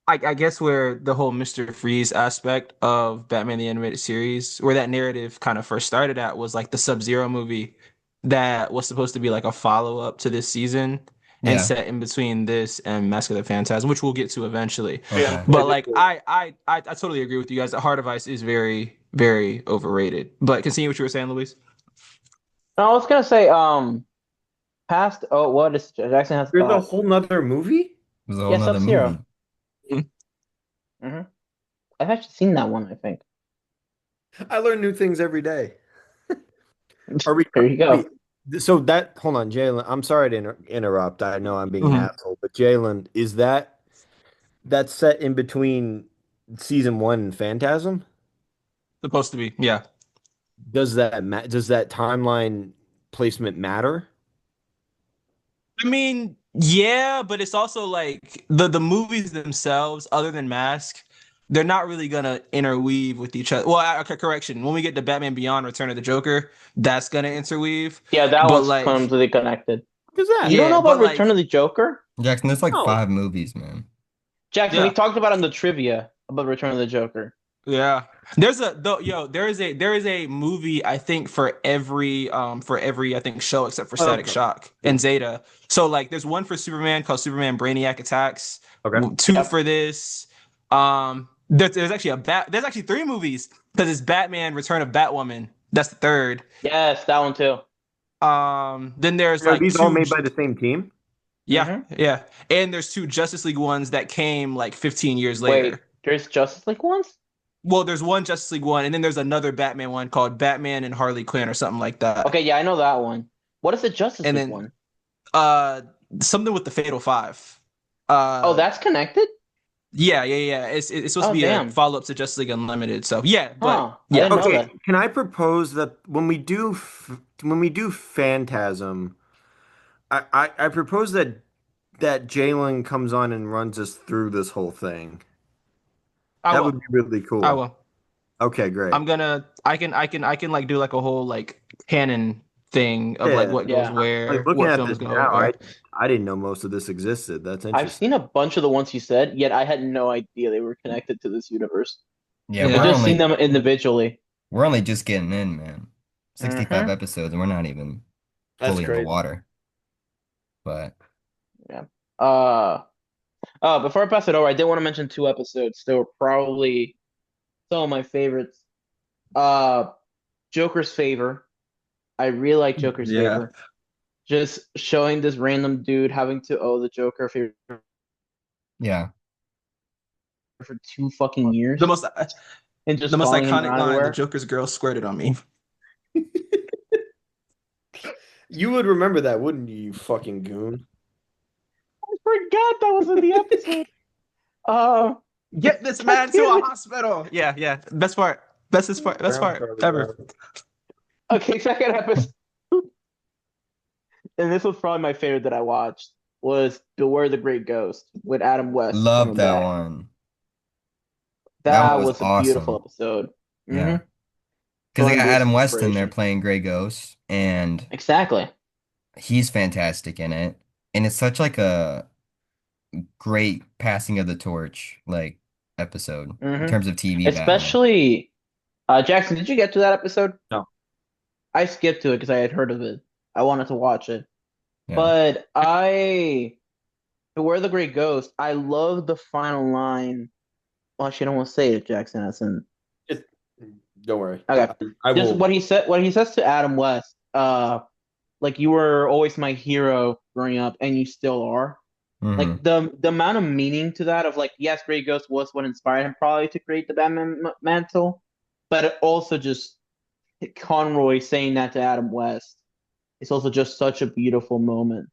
I guess where the whole Mr. Freeze aspect of Batman the Animated Series, where that narrative kind of first started at was like the Sub-Zero movie that was supposed to be like a follow-up to this season and Yeah. set in between this and Mask of the Phantasm, which we'll get to eventually. Yeah. Okay. But like I totally agree with you guys that Heart of Ice is very, very overrated. But continue what you were saying, Luis. No, I was gonna say past. Oh, what is Jackson has There's a thoughts? whole nother movie? It was a whole Yeah, nother Sub-Zero. movie. hmm I've actually seen that one. I think. I learn new things every day. Are we There you go. wait, so that hold on, Jalen. I'm sorry to interrupt. I know I'm being an Mhm. asshole, but Jalen, is that set in between season one and Phantasm? Supposed to be, yeah. Does that timeline placement matter? I mean, yeah, but it's also like the movies themselves, other than Mask, they're not really gonna interweave with each other. Well, okay, correction. When we get to Batman Beyond: Return of the Joker, that's gonna interweave. Yeah, that But one's like, clumsily connected. What is that? You don't yeah, know about but Return of like, the Joker? Jackson, there's like No. 5 movies, man. Jackson, we yeah, talked about on the trivia about Return of the Joker. yeah. There is a movie I think for every I think show except for Static Okay. Shock and Zeta. So like, there's one for Superman called Superman Brainiac Attacks. Okay. Two Yep. for this. There's actually there's actually three movies because it's Batman: Return of Batwoman. That's the third. Yes, that one too. Then there's Are like these all two. made by the same team? Yeah, yeah, and there's two Justice League ones that came like 15 years Wait, later. there's Justice League ones? Well, there's one Justice League one, and then there's another Batman one called Batman and Harley Quinn or something like that. Okay, yeah, I know that one. What is the Justice And League then one? uh something with the Fatal Five. Oh, Uh that's connected? yeah. It's supposed to Oh, be a damn. follow-up to Justice League Unlimited. So yeah, but Huh. I yeah. didn't know Okay, that. can I propose that when we do Phantasm, I propose that Jalen comes on and runs us through this whole thing. I That would will. be really I cool. will. Okay, great. I'm gonna I can like do like a whole like canon thing of like Yeah, what goes Yeah. like where, looking what at films this go now, where. I didn't know most of this existed. That's I've interesting. seen a bunch of the ones you said, yet I had no idea they were connected to this universe. Yeah, I've Yeah. just seen them individually. we're only just getting in, man. 65 Hmm. episodes and we're not even That's fully in the crazy. water. But Yeah. Uh, Before I pass it over, I did want to mention two episodes. They were probably some of my favorites. Uh, Joker's Favor. I really like Joker's Yeah. Favor. Just showing this random dude having to owe the Joker a favor yeah. for 2 fucking years The most and the just most calling him iconic out line, the everywhere. Joker's girl squirted on me. You would remember that, wouldn't you, you fucking goon? I forgot that was in the episode. Uh, Get this God man to damn a it. hospital. Yeah, yeah. Best part. Best Brown part Charlie ever. Brown. Okay, second episode, and this was probably my favorite that I watched was Beware the Great Ghost with Adam West Love coming that back. one. That one That was was a beautiful awesome. episode. Yeah. Because they Showing got Bruce's Adam West in there inspiration. playing Grey Ghost, and Exactly. he's fantastic in it. And it's such like a great passing of the torch, like episode in hmm terms of TV Batman. Especially Jackson, did you get to that episode? No. I skipped to it because I had heard of it. I wanted to watch it. Yeah. But Beware the Great Ghost, I love the final line. Well, actually, I don't want to say it, Jackson. That's in. Just, don't worry. Okay. I Just will. what he says to Adam West, like you were always my hero growing up and you still are. Hmm. Like the amount of meaning to that of like, yes, Grey Ghost was what inspired him probably to create the Batman mantle, but it also just Conroy saying that to Adam West. It's also just such a beautiful moment.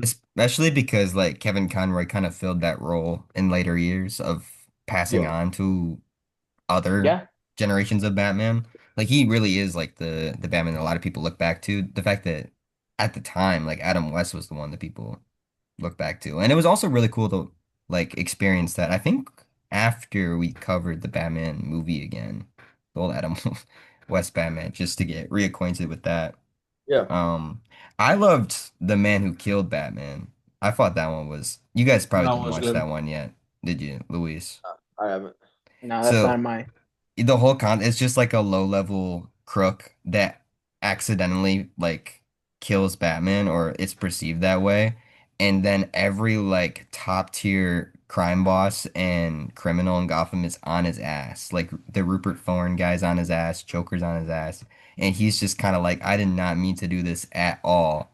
Especially because like Kevin Conroy kind of filled that role in later years of passing Yeah. on to other Yeah. generations of Batman. Like he really is like the Batman that a lot of people look back to. The fact that at the time, like Adam West was the one that people look back to. And it was also really cool to like experience that. I think after we covered the Batman movie again, the old Adam West Batman, just to get reacquainted with that. Yeah. Um, I loved The Man Who Killed Batman. I thought that one was, you guys probably That didn't was watch good. that one yet, did you, Luis? I haven't. No, that's not So my. the whole it's just like a low level crook that accidentally like kills Batman, or it's perceived that way. And then every like top tier crime boss and criminal in Gotham is on his ass. Like the Rupert Thorne guy's on his ass, Joker's on his ass. And he's just kind of like, I did not mean to do this at all.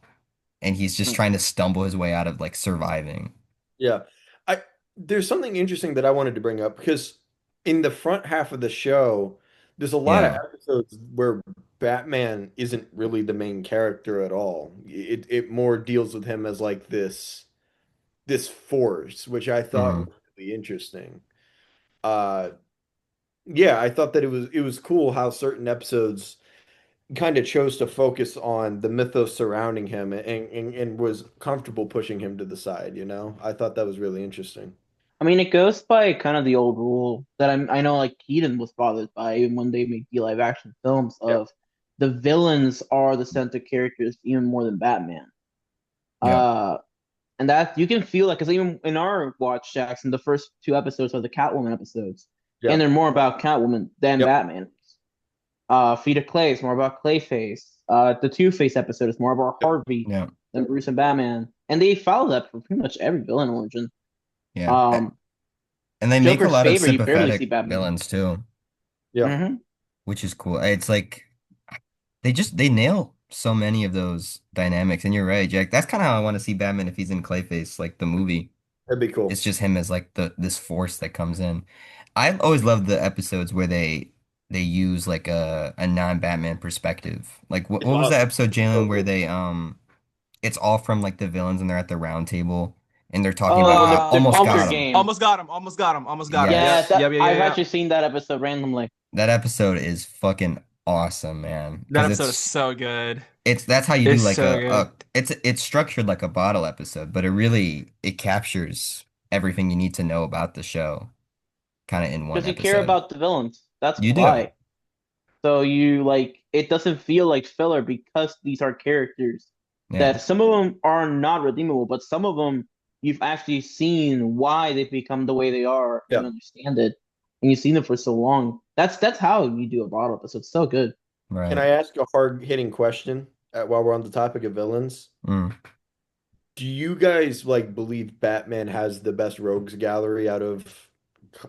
And he's just trying to stumble his way out of like surviving. Yeah. I There's something interesting that I wanted to bring up because in the front half of the show, there's a lot of Yeah. episodes where Batman isn't really the main character at all. It more deals with him as like this force, which I thought Hmm. was really interesting. Uh yeah, I thought that it was cool how certain episodes kind of chose to focus on the mythos surrounding him and was comfortable pushing him to the side, you know? I thought that was really interesting. I mean, it goes by kind of the old rule that I know like Keaton was bothered by even when they make the live action films Yeah. of the villains are the center characters even more than Batman. Yeah. Uh, and that you can feel like because even in our watch, Jackson, the first two episodes are the Catwoman episodes, Yeah. and they're more about Catwoman than Yep. Batman. Feet of Clay is more about Clayface. The Two Face episode is more about Yep. Harvey Yeah. than Bruce and Batman, and they follow that for pretty much every villain origin. Yeah. Um, And they make a Joker's lot of favor, you barely see sympathetic Batman. villains too, Yeah. Hmm. which is cool. It's like they nail so many of those dynamics. And you're right, Jack. That's kind of how I want to see Batman if he's in Clayface, like the movie. That'd be It's cool. just him as like this force that comes in. I've always loved the episodes where they use like a non-Batman perspective. Like It's what was that awesome. episode, It's so Jalen, where cool. they it's all from like the villains and they're at the round table and they're talking about Oh, how they the almost bunker got him. game. Almost got him. Almost got him. Almost got him. Yeah, Yep. Yes. that Yep. Yeah. Yeah. I've Yeah. actually seen that episode randomly. That episode is fucking awesome, man. That Because episode is so good. that's how you do It's like so good. it's structured like a bottle episode, but it captures everything you need to know about the show kind of in one Because you care episode. about the villains. That's You do. why. So you like it doesn't feel like filler because these are characters Yeah. that some of them are not redeemable, but some of them you've actually seen why they've become the way they are and Yeah. you understand it. And you've seen them for so long. That's how you do a bottle episode. It's so good. Can Right. I ask a hard-hitting question while we're on the topic of villains? Mm. Do you guys like believe Batman has the best rogues gallery out of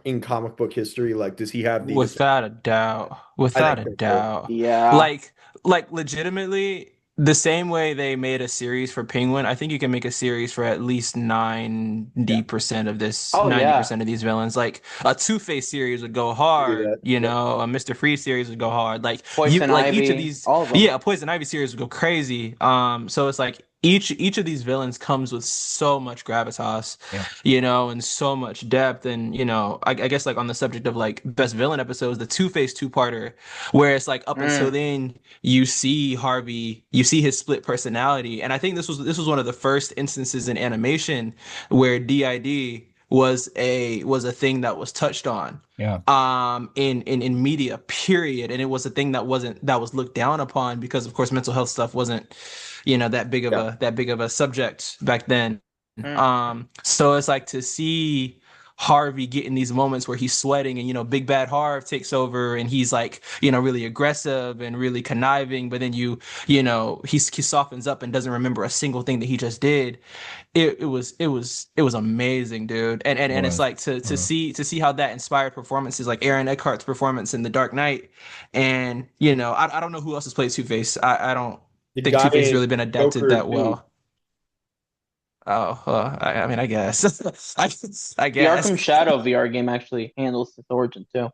in comic book history? Like, does he have the best? Without a doubt. I Without think a so too. doubt. Yeah. Like like legitimately the same way they made a series for Penguin, I think you can make a series for at least Yeah, 90% of this Oh yeah. 90% of these villains. Like a Two-Face series would go I do hard, that. you Yep. know, a Mr. Freeze series would go hard. Like you Poison like each of Ivy, these all of them. yeah, a Poison Ivy series would go crazy. So it's like each of these villains comes with so much gravitas, Yeah. you know, and so much depth. And, you know, I guess like on the subject of like best villain episodes, the Two-Face two-parter, where it's like up until Mm. then you see Harvey, you see his split personality. And I think this was one of the first instances in animation where DID was a thing that was touched on Yeah. in media, period. And it was a thing that was looked down upon because of course mental health stuff wasn't, you know, Yeah. that big of a subject back then. Mm. So it's like to see Harvey get in these moments where he's sweating and, you know, Big Bad Harv takes over and he's like, you know, really aggressive and really conniving, but then you know, he softens up and doesn't remember a single thing that he just did. It was amazing, dude. And it's Was. like to Mm. see how that inspired performances like Aaron Eckhart's performance in The Dark Knight. And, you know, I don't know who else has played Two-Face. I don't The think guy Two-Face has really in been adapted Joker that 2. well. Oh, I mean, I guess. I The Arkham guess. Shadow VR game actually handles this origin too.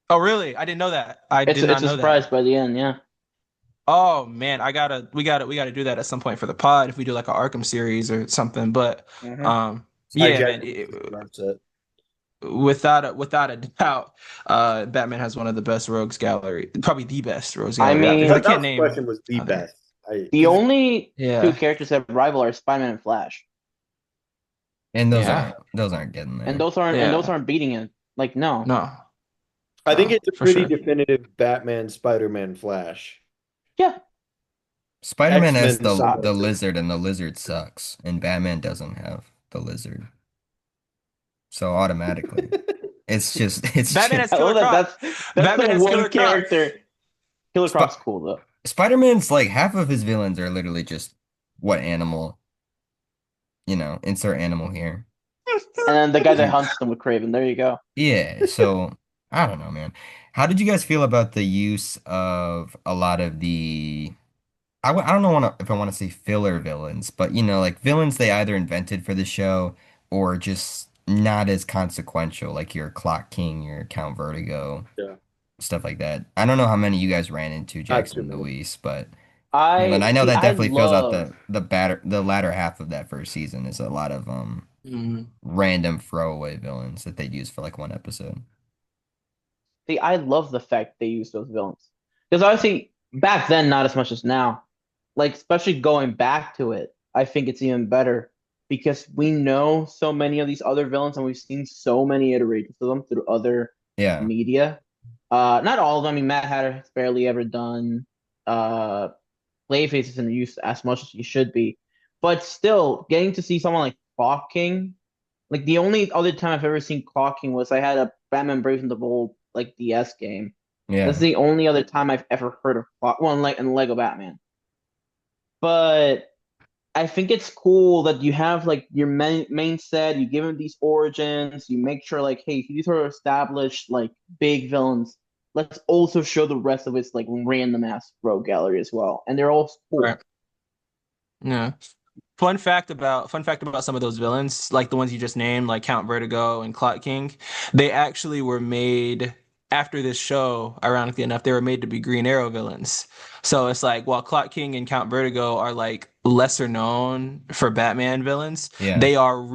Oh, really? I didn't know that. I It's did it's not a know surprise that. by the end, yeah. Oh man, we gotta do that at some point for the pod if we do like an Arkham series or something. But Hmm. yeah, Hijack man, set. without a doubt, Batman has one of the best rogues gallery, probably the best rogues I gallery Yeah, out there. 'Cause I mean, that can't was the name question was the other. best. I the because only two Yeah, characters that rival are Spider-Man and Flash, And yeah, those aren't getting and there. those yeah. aren't beating it. Like no, No, I think no, it's a for pretty sure. definitive Batman, Spider-Man, Flash. yeah. Spider-Man has X-Men the solo. lizard and the lizard sucks, and Batman doesn't have the lizard. So automatically, it's Batman just has I Killer love that. Croc. That's Batman the has one Killer Croc. character. Killer Sp Croc's cool though, Spider-Man's like half of his villains are literally just what animal, insert animal here. and then the guy that And hunts them with Craven. There you go. yeah, so I don't know, man. How did you guys feel about the use of a lot of the I don't know if I want to say filler villains, but like villains they either invented for the show or just not as consequential, like your Clock King, your Count Vertigo, Yeah, stuff like that. I don't know how many you guys ran into, not Jackson too and many. Luis, but Jalen, I I know see. that I definitely fills out love. the latter half of that first season is a lot of Mm. random throwaway villains that they'd use for like one episode. See, I love the fact they use those villains because obviously back then, not as much as now. Like especially going back to it, I think it's even better because we know so many of these other villains and we've seen so many iterations of them through other Yeah. media. Not all of them. I mean, Mad Hatter has barely ever done Clayface isn't used as much as he should be, but still getting to see someone like Clock King. Like the only other time I've ever seen Clock King was I had a Batman Brave and the Bold like DS game. That's Yeah. the only other time I've ever heard of Clock. Well, like in Lego Batman. But I think it's cool that you have like your main set, you give him these origins, you make sure like, hey, these are established like big villains. Let's also show the rest of its like random ass rogue gallery as well, and they're all cool. Right. Yeah. Fun fact about some of those villains, like the ones you just named, like Count Vertigo and Clock King, they actually were made after this show, ironically enough, they were made to be Green Arrow villains. So it's like while Clock King and Count Vertigo are like lesser known for Batman villains, Yeah. they are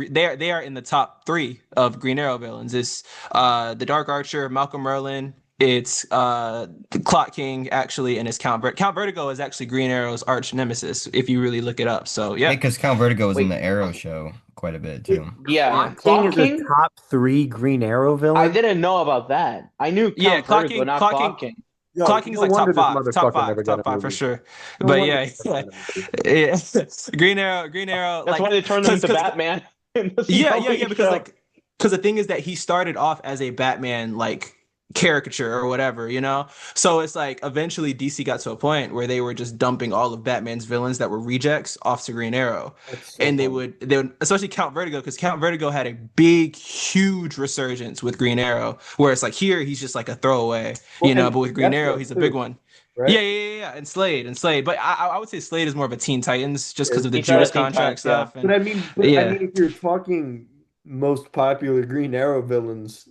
in the top three of Green Arrow villains. It's the Dark Archer, Malcolm Merlin, it's Clock King actually, and it's Count Vertigo is actually Green Arrow's arch nemesis if you really look it up. So Yeah, yeah, because Count Vertigo was in Wait, the Arrow show quite a bit Wait, too. yeah, yeah, Clock King Clock is a King. top three Green Arrow I villain? didn't know about that. I knew yeah. Count Vertigo, not Clock King. Yo, Clock King's no like wonder this top motherfucker never got a five for movie. sure. No But wonder yeah, he never got a movie. yeah. Green Arrow, That's like why they turned him into because Batman in the yeah, CW because show. the thing is that he started off as a Batman like caricature or whatever, you know? So it's like eventually DC got to a point where they were just dumping all of Batman's villains that were rejects off to Green Arrow. That's so And funny. they would especially Count Vertigo, because Count Vertigo had a big, huge resurgence with Green Arrow, where it's like here he's just like a throwaway, Well, you know, and but with Green Arrow, Deathstroke he's a big too, one. right? Yeah. And Slade. But I would say Slade is more of a Teen Titans just because Yeah. of the He started Judas Teen contract Titans, yeah. stuff. But And I mean, yeah, if you're talking most popular Green Arrow villains,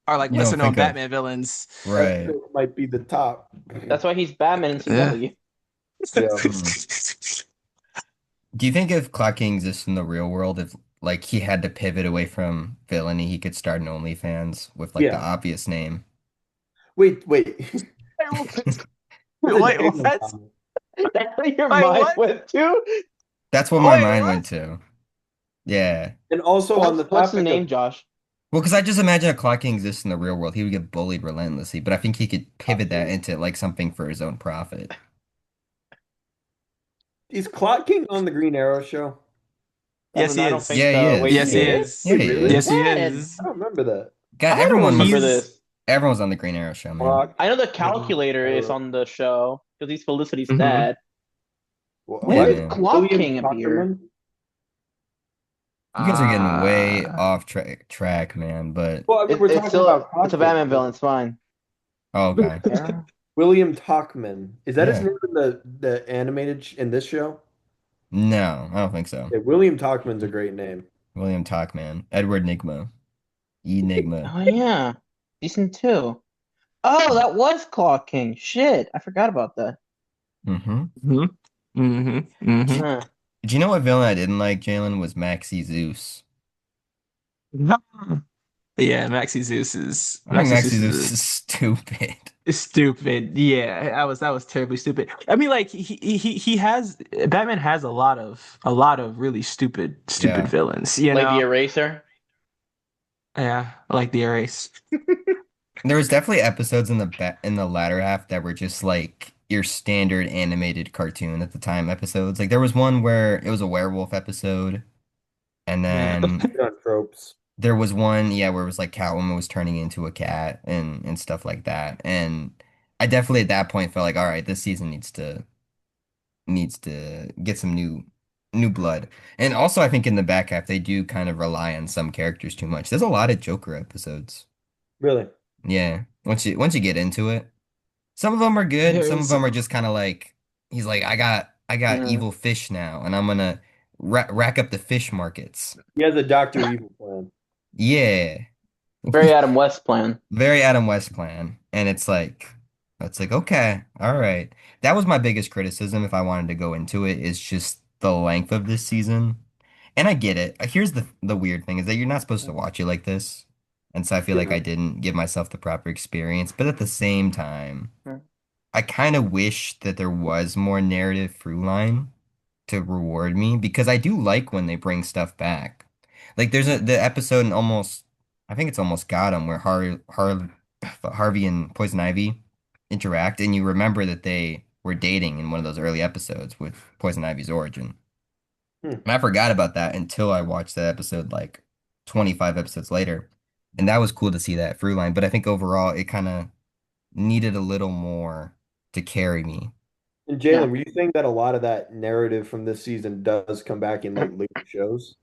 are like You lesser don't known think of Batman villains. right. Deathstroke might be the top. That's why he's Batman in Yeah. CW. Yeah. Hmm. Do you think if Clock King exists in the real world, if like he had to pivot away from villainy, he could start an OnlyFans with like the Yeah. obvious name? Wait. There's a Wait, Jalen what? comment. That's where your Wait, mind what? went to? That's what my Wait, mind what? went to. Yeah. And also on the What's the topic name, of Josh? Well, because I just imagine if Clock King exists in the real world, he would get bullied relentlessly. But I think he could pivot that into like something for his own profit. is Clock King on the Green Arrow show? Yes, he I don't think is. Yeah, he so. Wait, is. Yes, he he is? is. Yeah, Wait, he really? Yes, is. he When? is. I don't remember that. God, I don't remember He's this. everyone's on the Green Arrow show, man. Clock I know the King calculator is Arrow. on the show because he's Felicity's Mhm. dad. Yeah, When Why did did man. Clock William King appear? Tuckerman? You guys are getting way Uh, off track, man. But Well, I mean, we're It's talking still about it's a Clock King. Batman villain. It's fine. oh, okay. Yeah. William Tuckman. Is that his Yeah. name in the animated in this show? No, I don't think so. Yeah, William Tuckman's a great name. William Talkman, Edward Nigma, Enigma. Oh yeah. Season 2. Oh, that was Clock King. Shit, I forgot about that. Mm-hmm. mhm, mhm, Huh. Do you know what villain I didn't like, Jalen? Was Maxie Zeus. mhm. Yeah, I think Maxi Maxie Zeus Zeus is stupid. is stupid. Yeah, that was terribly stupid. I mean, like he has Batman has a lot of really stupid Yeah. villains. You Like the know, eraser. yeah, like the Erase. There was definitely episodes in in the latter half that were just like your standard animated cartoon at the time episodes. Like there was one where it was a werewolf episode, and Yeah. then Good on tropes. there was one, yeah, where it was like Catwoman was turning into a cat and stuff like that. And I definitely at that point felt like, all right, this season needs to get some new blood. And also I think in the back half they do kind of rely on some characters too much. There's a lot of Joker episodes. Really. Yeah. Once you get into it. Some of them are good, There some of is them are just kind of like he's like I got Mm. evil fish now and I'm gonna rack up the fish markets. He has a Doctor Evil plan. Yeah. Very Adam West plan. Very Adam West plan. And it's like, okay, all right. That was my biggest criticism if I wanted to go into it, is just the length of this season. And I get it. Here's the weird thing is that you're not supposed to watch it like this. And so I feel like Yeah. I didn't give myself the proper experience. But at the same time, Mm. I kind of wish that there was more narrative through line to reward me because I do like when they bring stuff back. Like there's the episode in almost I think it's almost got him where Harvey and Poison Ivy interact and you remember that they were dating in one of those early episodes with Poison Ivy's origin. Hmm. And I forgot about that until I watched that episode like 25 episodes later. And that was cool to see that through line, but I think overall it kind of needed a little more to carry me. And No. Jalen, were you saying that a lot of that narrative from this season does come back in like later shows?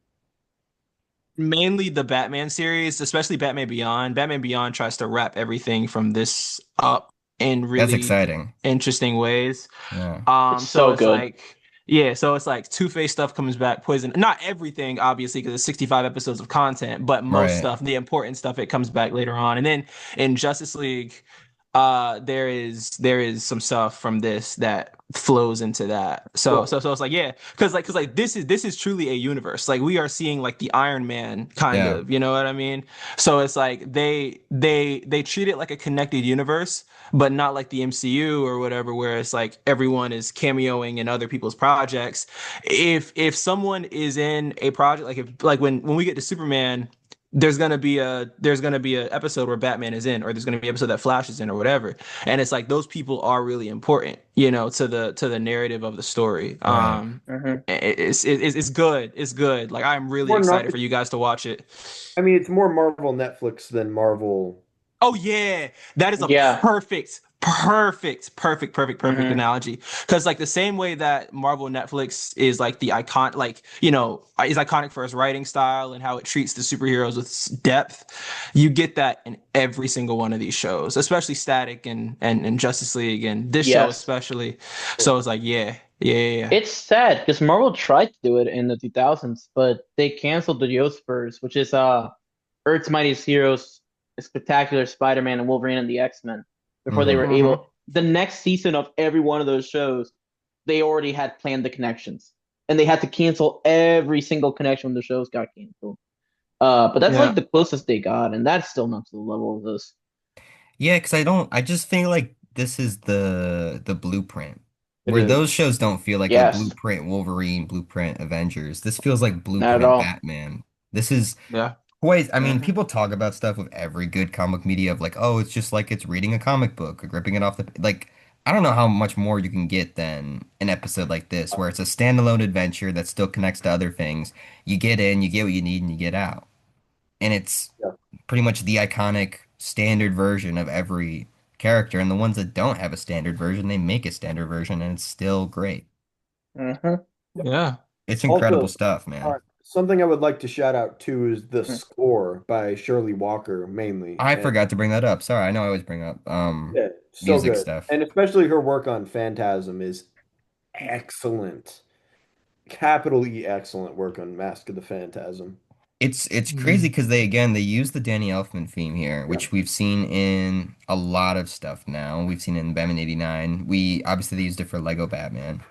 Mainly the Batman series, especially Batman Beyond. Batman Beyond tries to wrap everything from this up in That's really exciting. interesting ways. Yeah. It's So so it's good. like, yeah, so it's like Two-Face stuff comes back, Poison. Not everything, obviously, because it's 65 episodes of content, but most Right. stuff, the important stuff, it comes back later on. And then in Justice League, there is some stuff from this that flows into that. So Cool. so so it's like, yeah, because this is truly a universe. Like we are seeing like the Iron Man kind Yeah. of, you know what I mean? So it's like they treat it like a connected universe, but not like the MCU or whatever, where it's like everyone is cameoing in other people's projects. If someone is in a project, like if like when we get to Superman, there's gonna be a episode where Batman is in, or there's gonna be an episode that Flash is in, or whatever. And it's like those people are really important, to the narrative of the story. Right. Hmm. It's good. It's good. Like I'm really More not, excited for you guys to watch it. I mean, it's more Marvel Netflix than Marvel. Oh yeah, that is a Yeah. perfect Hmm. analogy. Because like the same way that Marvel Netflix is like the icon, like is iconic for its writing style and how it treats the superheroes with depth. You get that in every single one of these shows, especially Static and Justice League and this show Yes. especially. So it's like yeah. It's sad because Marvel tried to do it in the 2000s, but they canceled the Yospers, which is Earth's Mightiest Heroes, Spectacular Spider-Man and Wolverine and the X-Men before they Hmm. were Mm-hmm. able. The next season of every one of those shows, they already had planned the connections, and they had to cancel every single connection when the shows got canceled. But that's like Yeah. the closest they got, and that's still not to the level of this. Yeah, because I just feel like this is the blueprint. It Where is. those shows don't feel like a Yes, blueprint Wolverine, blueprint Avengers. This feels like not at blueprint all. Batman. This is Yeah. quite, I mean, Hmm. people talk about stuff with every good comic media of like, oh, it's just like it's reading a comic book or gripping it off the like I don't know how much more you can get than an episode like this, where it's a standalone adventure that still connects to other things. You get in, you get what you need, and you get out. And it's Yeah. pretty much the iconic standard version of every character. And the ones that don't have a standard version, they make a standard version, and it's still great. Hmm. Yeah. It's incredible Also, stuff, man. something I would like to shout out too is the score by Shirley Walker mainly. I And forgot to bring that up. Sorry, I know I always bring up yeah, so music good. stuff. And especially her work on Phantasm is excellent. Capital E excellent work on Mask of the Phantasm. It's crazy Mm. because they use the Danny Elfman theme here, Yeah. which we've seen in a lot of stuff now. We've seen it in Batman 89. We obviously they used it for Lego Batman.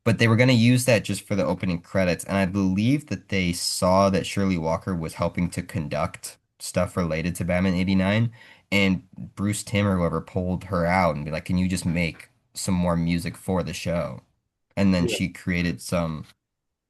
But they were gonna use that just for the opening credits, and I believe that they saw that Shirley Walker was helping to conduct stuff related to Batman 89, and Bruce Timm or whoever pulled her out and be like, "Can you just make some more music for the show?" And then Yeah. she created some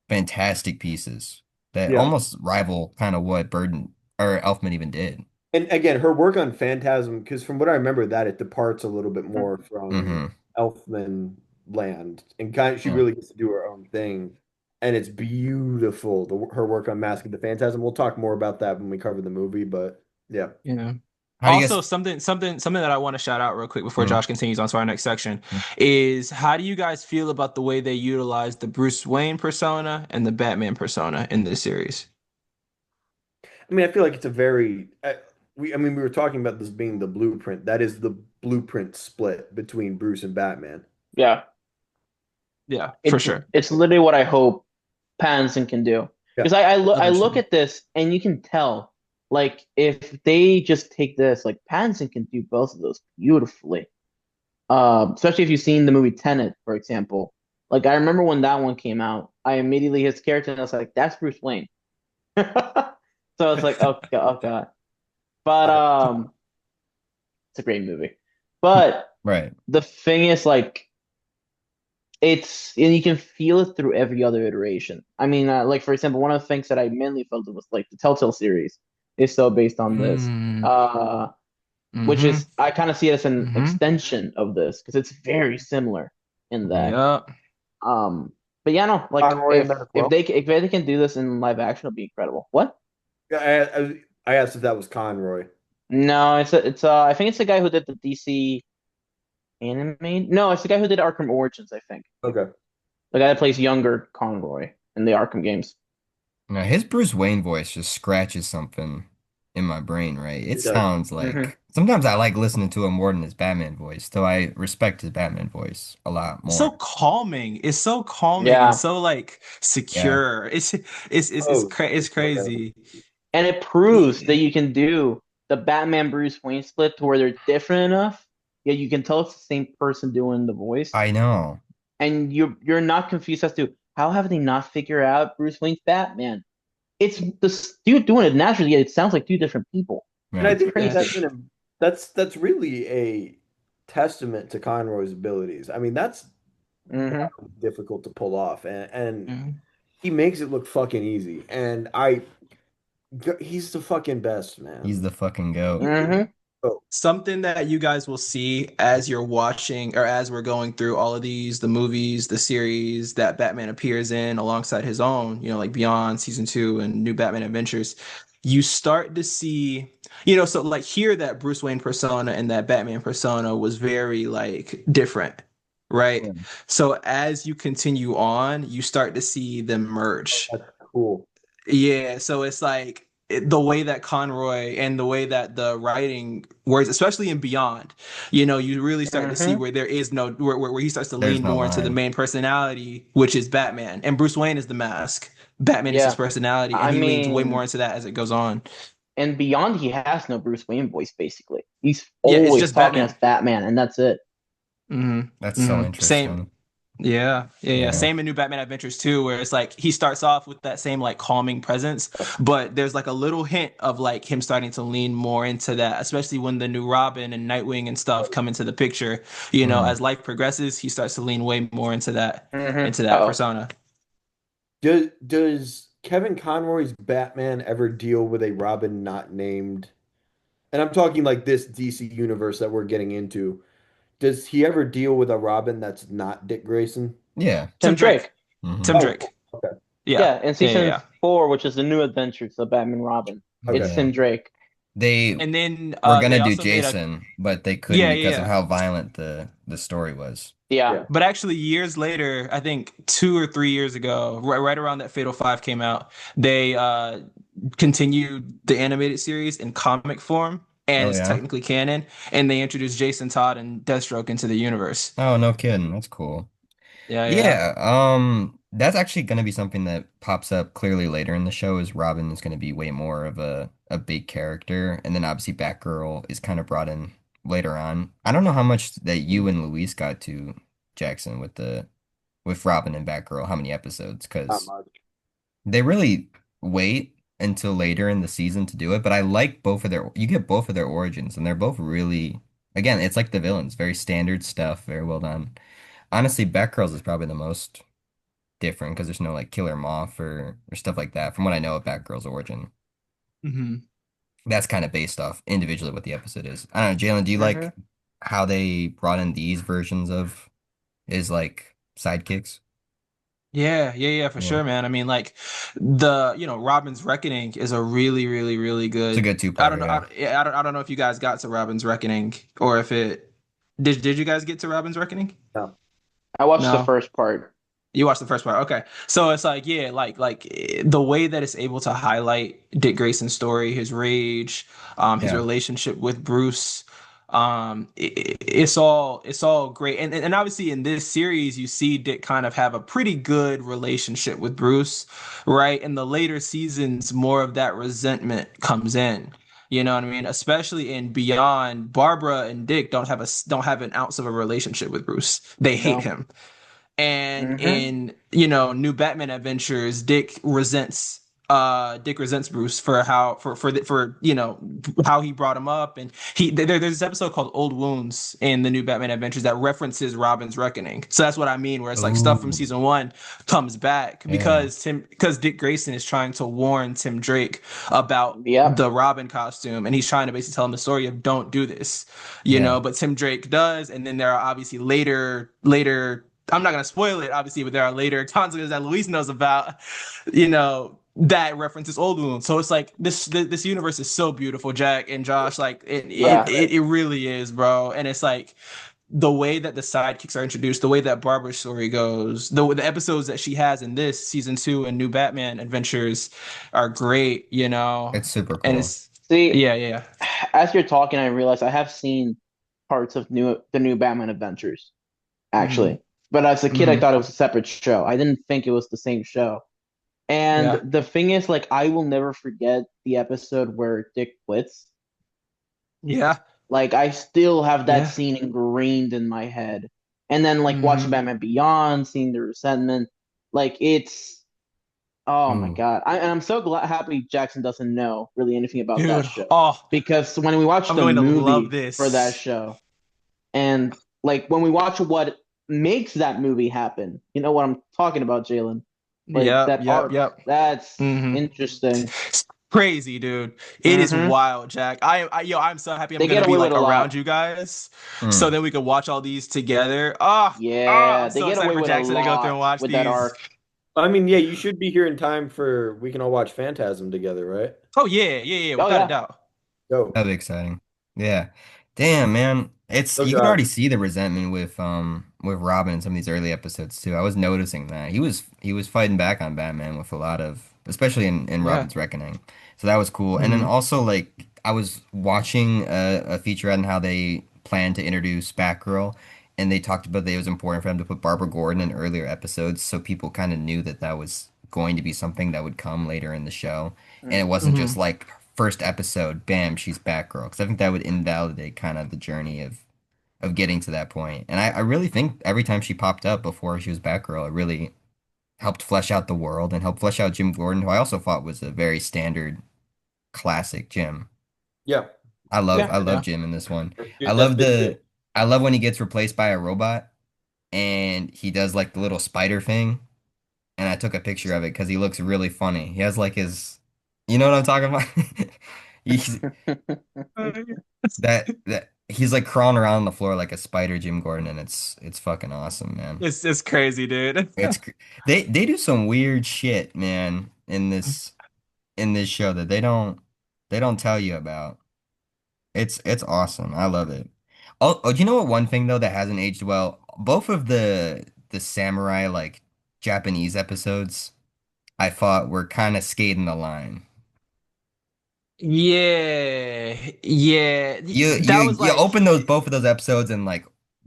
fantastic pieces that Yeah. almost rival kind of what Burden or Elfman even did. And again, her work on Phantasm, because from what I remember, that it departs a little bit more from Hmm. Elfman land, and kind of, she Yeah. really gets to do her own thing, and it's beautiful. Her work on Mask of the Phantasm. We'll talk more about that when we cover the movie, but yeah, Yeah. How do you Also, guys? something that I want to shout out real quick before Mm, Josh continues on to our next section is how do you guys feel about the way they utilize the Bruce Wayne persona and the Batman persona in this series? I mean, I feel like it's a very I mean, we were talking about this being the blueprint. That is the blueprint split between Bruce and Batman. Yeah, Yeah, for it's sure. it's literally what I hope Pattinson can do. Yeah, Because I look Eventually. at this and you can tell, like, if they just take this, like, Pattinson can do both of those beautifully. Especially if you've seen the movie Tenet, for example. Like, I remember when that one came out, I immediately his character and I was like, that's Bruce Wayne. So I was like, oh god, oh god. But it's a great movie. But right. the thing is, like, it's and you can feel it through every other iteration. I mean, like, for example, one of the things that I mainly felt it was like the Telltale series is so based on this, Mm, uh, which mm-hmm. is I kind of see it as an Mm-hmm. extension of this because it's very similar in that. Yep. Um, but yeah, no, like Conroy in that as well. if they can do this in live action, it'll be incredible. What? Yeah, I asked if that was Conroy. No, it's I think it's the guy who did the DC animated. No, it's the guy who did Arkham Origins, I think. Okay. The guy that plays younger Conroy in the Arkham games. Now, his Bruce Wayne voice just scratches something in my brain, right? It It does. sounds Hmm. like sometimes I like listening to him more than his Batman voice, though I respect his Batman voice a lot So more. calming. It's so calming and Yeah, so like Yeah, secure. Oh, It's crazy. and it proves that Yeah. you can do the Batman Bruce Wayne split to where they're different enough. Yeah, you can tell it's the same person doing the voice, I know. and you're not confused as to how have they not figured out Bruce Wayne's Batman. It's the dude doing it naturally, yet it sounds like two different people. and I Right. It's think that Yeah. that's crazy. that's really a testament to Conroy's abilities. I mean, that's Hmm. difficult to pull off, and Mhm. he makes it look fucking easy. And he's the fucking best, He's man. the fucking goat. Hmm. Oh, Something that you guys will see as you're watching or as we're going through all of these, the movies, the series that Batman appears in alongside his own, like Beyond season 2 and New Batman Adventures, you start to see, so like here that Bruce Wayne persona and that Batman persona was very like different, Yeah. right? So as you continue on, you start to see them merge. that's cool. Yeah, so it's like the way that Conroy and the way that the writing works, especially in Beyond, you really start to see Hmm. where there is no where he starts to There's lean no more into the line. main personality, which is Batman, and Bruce Wayne is the mask. Batman is his Yeah, personality, and I he leans way mean, more into that as it goes on. and beyond, he has no Bruce Wayne voice. Basically, he's Yeah, it's always just talking Batman. as Batman, and that's it. That's so Same. interesting. Yeah. Yeah. Same in New Batman Adventures too, where it's like he starts off with that same like calming presence, but there's like a little hint of like him starting to lean more into that, especially when the new Robin and Nightwing and stuff come into the picture. Mm. As life progresses, he starts to lean way more Hmm. into that Oh, persona. Does Kevin Conroy's Batman ever deal with a Robin not named? And I'm talking like this DC universe that we're getting into. Does he ever deal with a Robin that's not Dick Grayson? Yeah. Tim Tim Drake. Drake. Tim Hmm. Oh, Drake. okay. Yeah. Yeah, in Yeah, yeah, season yeah. 4, which is the new adventures of Batman Robin, it's Okay. Yeah. Tim Drake. They And then were they gonna do also made a Jason, but they couldn't yeah, yeah, because of yeah. how violent the story was. Yeah. Yeah. But actually, years later, I think 2 or 3 years ago, right around that Fatal Five came out, they continued the animated series in comic form, and Oh it's yeah. technically canon. And they introduced Jason Todd and Deathstroke into the universe. Oh, no kidding. That's cool. Yeah, yeah. Yeah, that's actually gonna be something that pops up clearly later in the show is Robin is gonna be way more of a big character, and then obviously Batgirl is kind of brought in later on. I don't know how much that you and Luis got to Jackson with Robin and Batgirl, how many episodes, Not because much. they really wait until later in the season to do it, but I like both of their you get both of their origins, and they're both really again, it's like the villains, very standard stuff, very well done. Honestly, Batgirl's is probably the most different because there's no like killer moth or stuff like that. From what I know of Batgirl's origin, Hmm. that's kind of based off individually what the episode is. I don't know, Jalen, do you Hmm. like how they brought in these versions of his like sidekicks? Yeah, for Yeah, sure, man. I mean, like the Robin's Reckoning is a really, really, really it's a good. good I don't two-parter. know. Yeah, I don't know if you guys got to Robin's Reckoning or if it did. You guys get to Robin's Reckoning? No. I watched the No. first part. You watched the first part. Okay. So it's like, yeah, the way that it's able to highlight Dick Grayson's story, his rage, his yeah, relationship with Bruce. It's all great. And obviously in this series, you see Dick kind of have a pretty good relationship with Bruce, right? In the later seasons, more of that resentment comes in. You know what I mean? Especially in Beyond, Barbara and Dick don't have an ounce of a relationship with Bruce. They hate No. him. And Hmm. in, New Batman Adventures, Dick resents Bruce for how for how he brought him up, and there's this episode called Old Wounds in the New Batman Adventures that references Robin's Reckoning. So that's what I mean, where it's like stuff from ooh, season 1 comes back yeah, because Dick Grayson is trying to warn Tim Drake about Yep. the Robin costume, and he's trying to basically tell him the story of don't do this, yeah, but Tim Drake does, and then there are obviously later. I'm not gonna spoil it, obviously, but there are later consequences that Luis knows about, that references old wounds. So it's like this universe is so beautiful, Jack and Josh. Like I'm Yeah. excited. it really is, bro. And it's like the way that the sidekicks are introduced, the way that Barbara's story goes, the episodes that she has in this season 2 and New Batman Adventures are great, you know. It's super And cool. it's See, yeah, yeah, as you're talking, I realize I have seen parts of the new Batman Adventures, hmm actually. But as a kid, I hmm thought it was a separate show. I didn't think it was the same show. And yeah, the thing is, like, I will never forget the episode where Dick quits. yeah, Like, I still have that yeah. scene ingrained in my head. And then, like, watching hmm Batman Beyond, seeing the resentment, like, it's oh my Ooh. God. And I'm so glad happy Jackson doesn't know really anything about that Dude, show. oh, Because when we watched I'm the going to love movie for that this. show, and like when we watch what makes that movie happen, you know what I'm talking about, Jalen? Like Yep, that yep, arc. yep. That's hmm interesting. It's crazy, dude. It is Hmm. wild, Jack. I'm so happy I'm They gonna get be away with like a around lot. you guys, so Mm. then we could watch all these together. I'm Yeah, they so get excited away for with a Jackson to go through and lot watch with that these. arc. I mean, yeah, you should be here in time for we can all watch Phantasm together, right? Oh yeah, yeah, yeah, Oh without a yeah. doubt. Go. That'd be exciting. Yeah. Damn, man. It's No you can already job. see the resentment with Robin in some of these early episodes too. I was noticing that. He was fighting back on Batman with a lot of especially in Yeah. Robin's Reckoning. So that was cool. And then hmm also like I was watching a featurette on how they plan to introduce Batgirl and they talked about that it was important for them to put Barbara Gordon in earlier episodes so people kind of knew that that was going to be something that would come later in the show. And it wasn't just hmm like first episode, bam, she's Batgirl. Because I think that would invalidate kind of the journey of getting to that point. And I really think every time she popped up before she was Batgirl, it really helped flesh out the world and helped flesh out Jim Gordon, who I also thought was a very standard classic Jim. Yeah. I love Yeah. I love Yeah. Jim in this one. I That's love big too. the I love when he gets replaced by a robot and he does like the little spider thing. And I took a picture of it because he looks really funny. He has like his, you know what I'm talking about? He's that he's like crawling around on the floor like a spider, Jim Gordon, and it's fucking awesome, man. It's crazy, dude. It's they do some weird shit, man, in this show that they don't tell you about. It's awesome. I love it. Oh, do you know what one thing though that hasn't aged well? Both of the samurai like Japanese episodes I thought were kind of skating the line. Yeah, yeah. You you That was you like, open those both of those episodes and like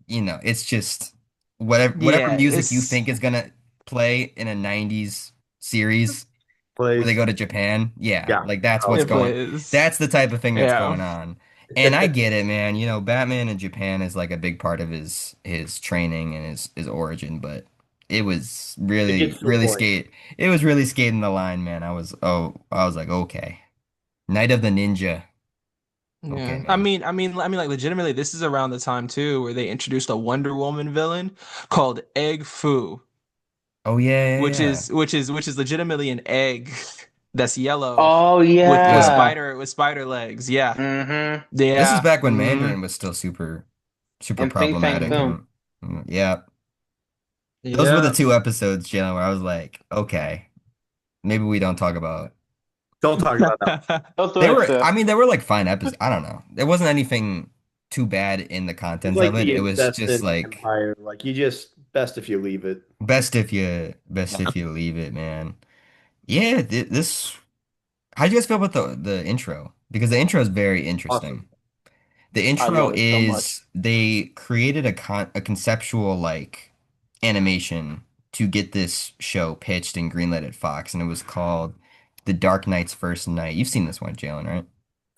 it's just whatever yeah, music you it's think is gonna play in a 90s series where they Plays. go to Japan. Yeah, Yeah. like that's what's Oh, it going plays. that's the type of thing that's Yeah. going on. And I get it, man. Batman in Japan is like a big part of his training and his origin, but it was it really gets to a really point. skate it was really skating the line, man. I was like, okay. Night of the Ninja. Okay, Yeah. man. Like legitimately, this is around the time too where they introduced a Wonder Woman villain called Egg Foo, Oh yeah, yeah, yeah. which is legitimately an egg that's yellow Oh with Yeah. yeah. spider legs. Yeah. Hmm. This is Yeah. back when Mandarin was still super And Ping Fang problematic hmm Foom. and yeah. Those were the Yeah. two episodes, Jalen, where I was like, okay, maybe we don't talk about Don't talk about that. Those two they are were too. I mean they were like fine episodes. I don't know. There wasn't anything too bad in the It's contents like of it. the It was just incessant like empire. Like you just best if you leave it. best if you leave it, man. Yeah, this how do you guys feel about the intro? Because the intro is very Awesome. interesting. The I intro love it so much. is they created a conceptual like animation to get this show pitched and greenlit at Fox, and it was called The Dark Knight's First Night. You've seen this one, Jalen, right?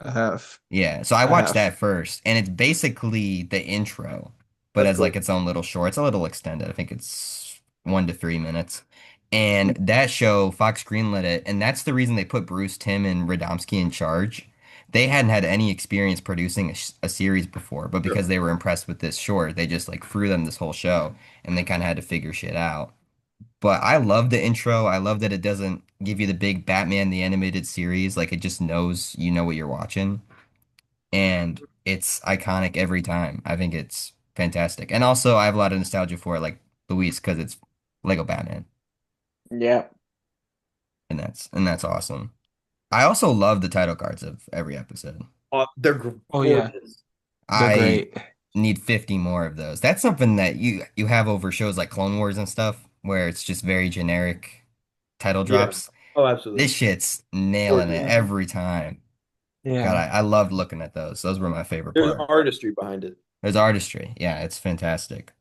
I have. Yeah, so I I watched have. that first, and it's basically the intro, but That's as like cool. its own little short. It's a little extended. I think it's 1 to 3 minutes. And that show, Fox greenlit it, and that's the reason they put Bruce, Tim, and Radomski in charge. They hadn't had any experience producing a series before, but Sure. because they were impressed with this short, they just like threw them this whole show, and they kind of had to figure shit out. But I love the intro. I love that it doesn't give you the big Batman the animated series, like it just knows you know what you're watching and it's iconic every time. I think it's fantastic. And also, I have a lot of nostalgia for it, like Luis, because it's Lego Batman, Yeah. and that's awesome. I also love the title cards of every episode. They're Oh yeah. gorgeous. They're I great. need 50 more of those. That's something that you have over shows like Clone Wars and stuff, where it's just very generic title Yeah. drops. Oh, This absolutely. shit's nailing it Gorgeous. Mhm. every time. God, Yeah. I loved looking at those. Those were my favorite There's part. artistry behind it. There's artistry. Yeah, it's fantastic.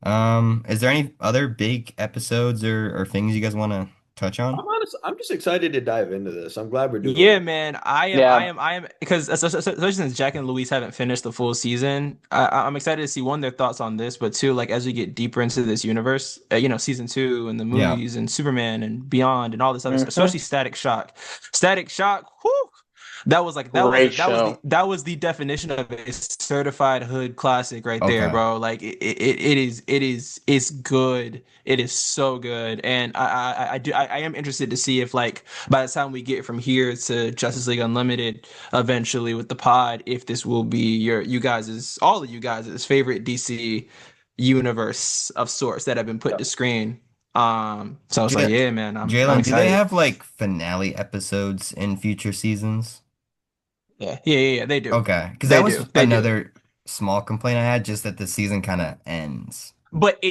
Is there any other big episodes or things you guys want to touch on? I'm honest. I'm just excited to dive into this. I'm glad we're doing Yeah, this. man. Yeah. I am, because especially since Jack and Luis haven't finished the full season, I'm excited to see one, their thoughts on this, but two, like as we get deeper into this universe, season two and the Yeah. movies and Superman and Beyond and all this other stuff, Hmm. especially Static Shock. Static Shock, whew, that was like Great show. that was the definition of a certified hood classic right there, Okay. bro. Like it's good. It is so good, and I am interested to see if, like, by the time we get from here to Justice League Unlimited eventually with the pod, if this will be you guys's, all of you guys' favorite DC universe of sorts that have been put Yeah. to screen. So it's like, J yeah, man, I'm Jalen, do they excited. have like finale episodes in future seasons? Yeah, they do. Okay, because that They was do. They do. another small complaint I had, just that the season kind of ends. But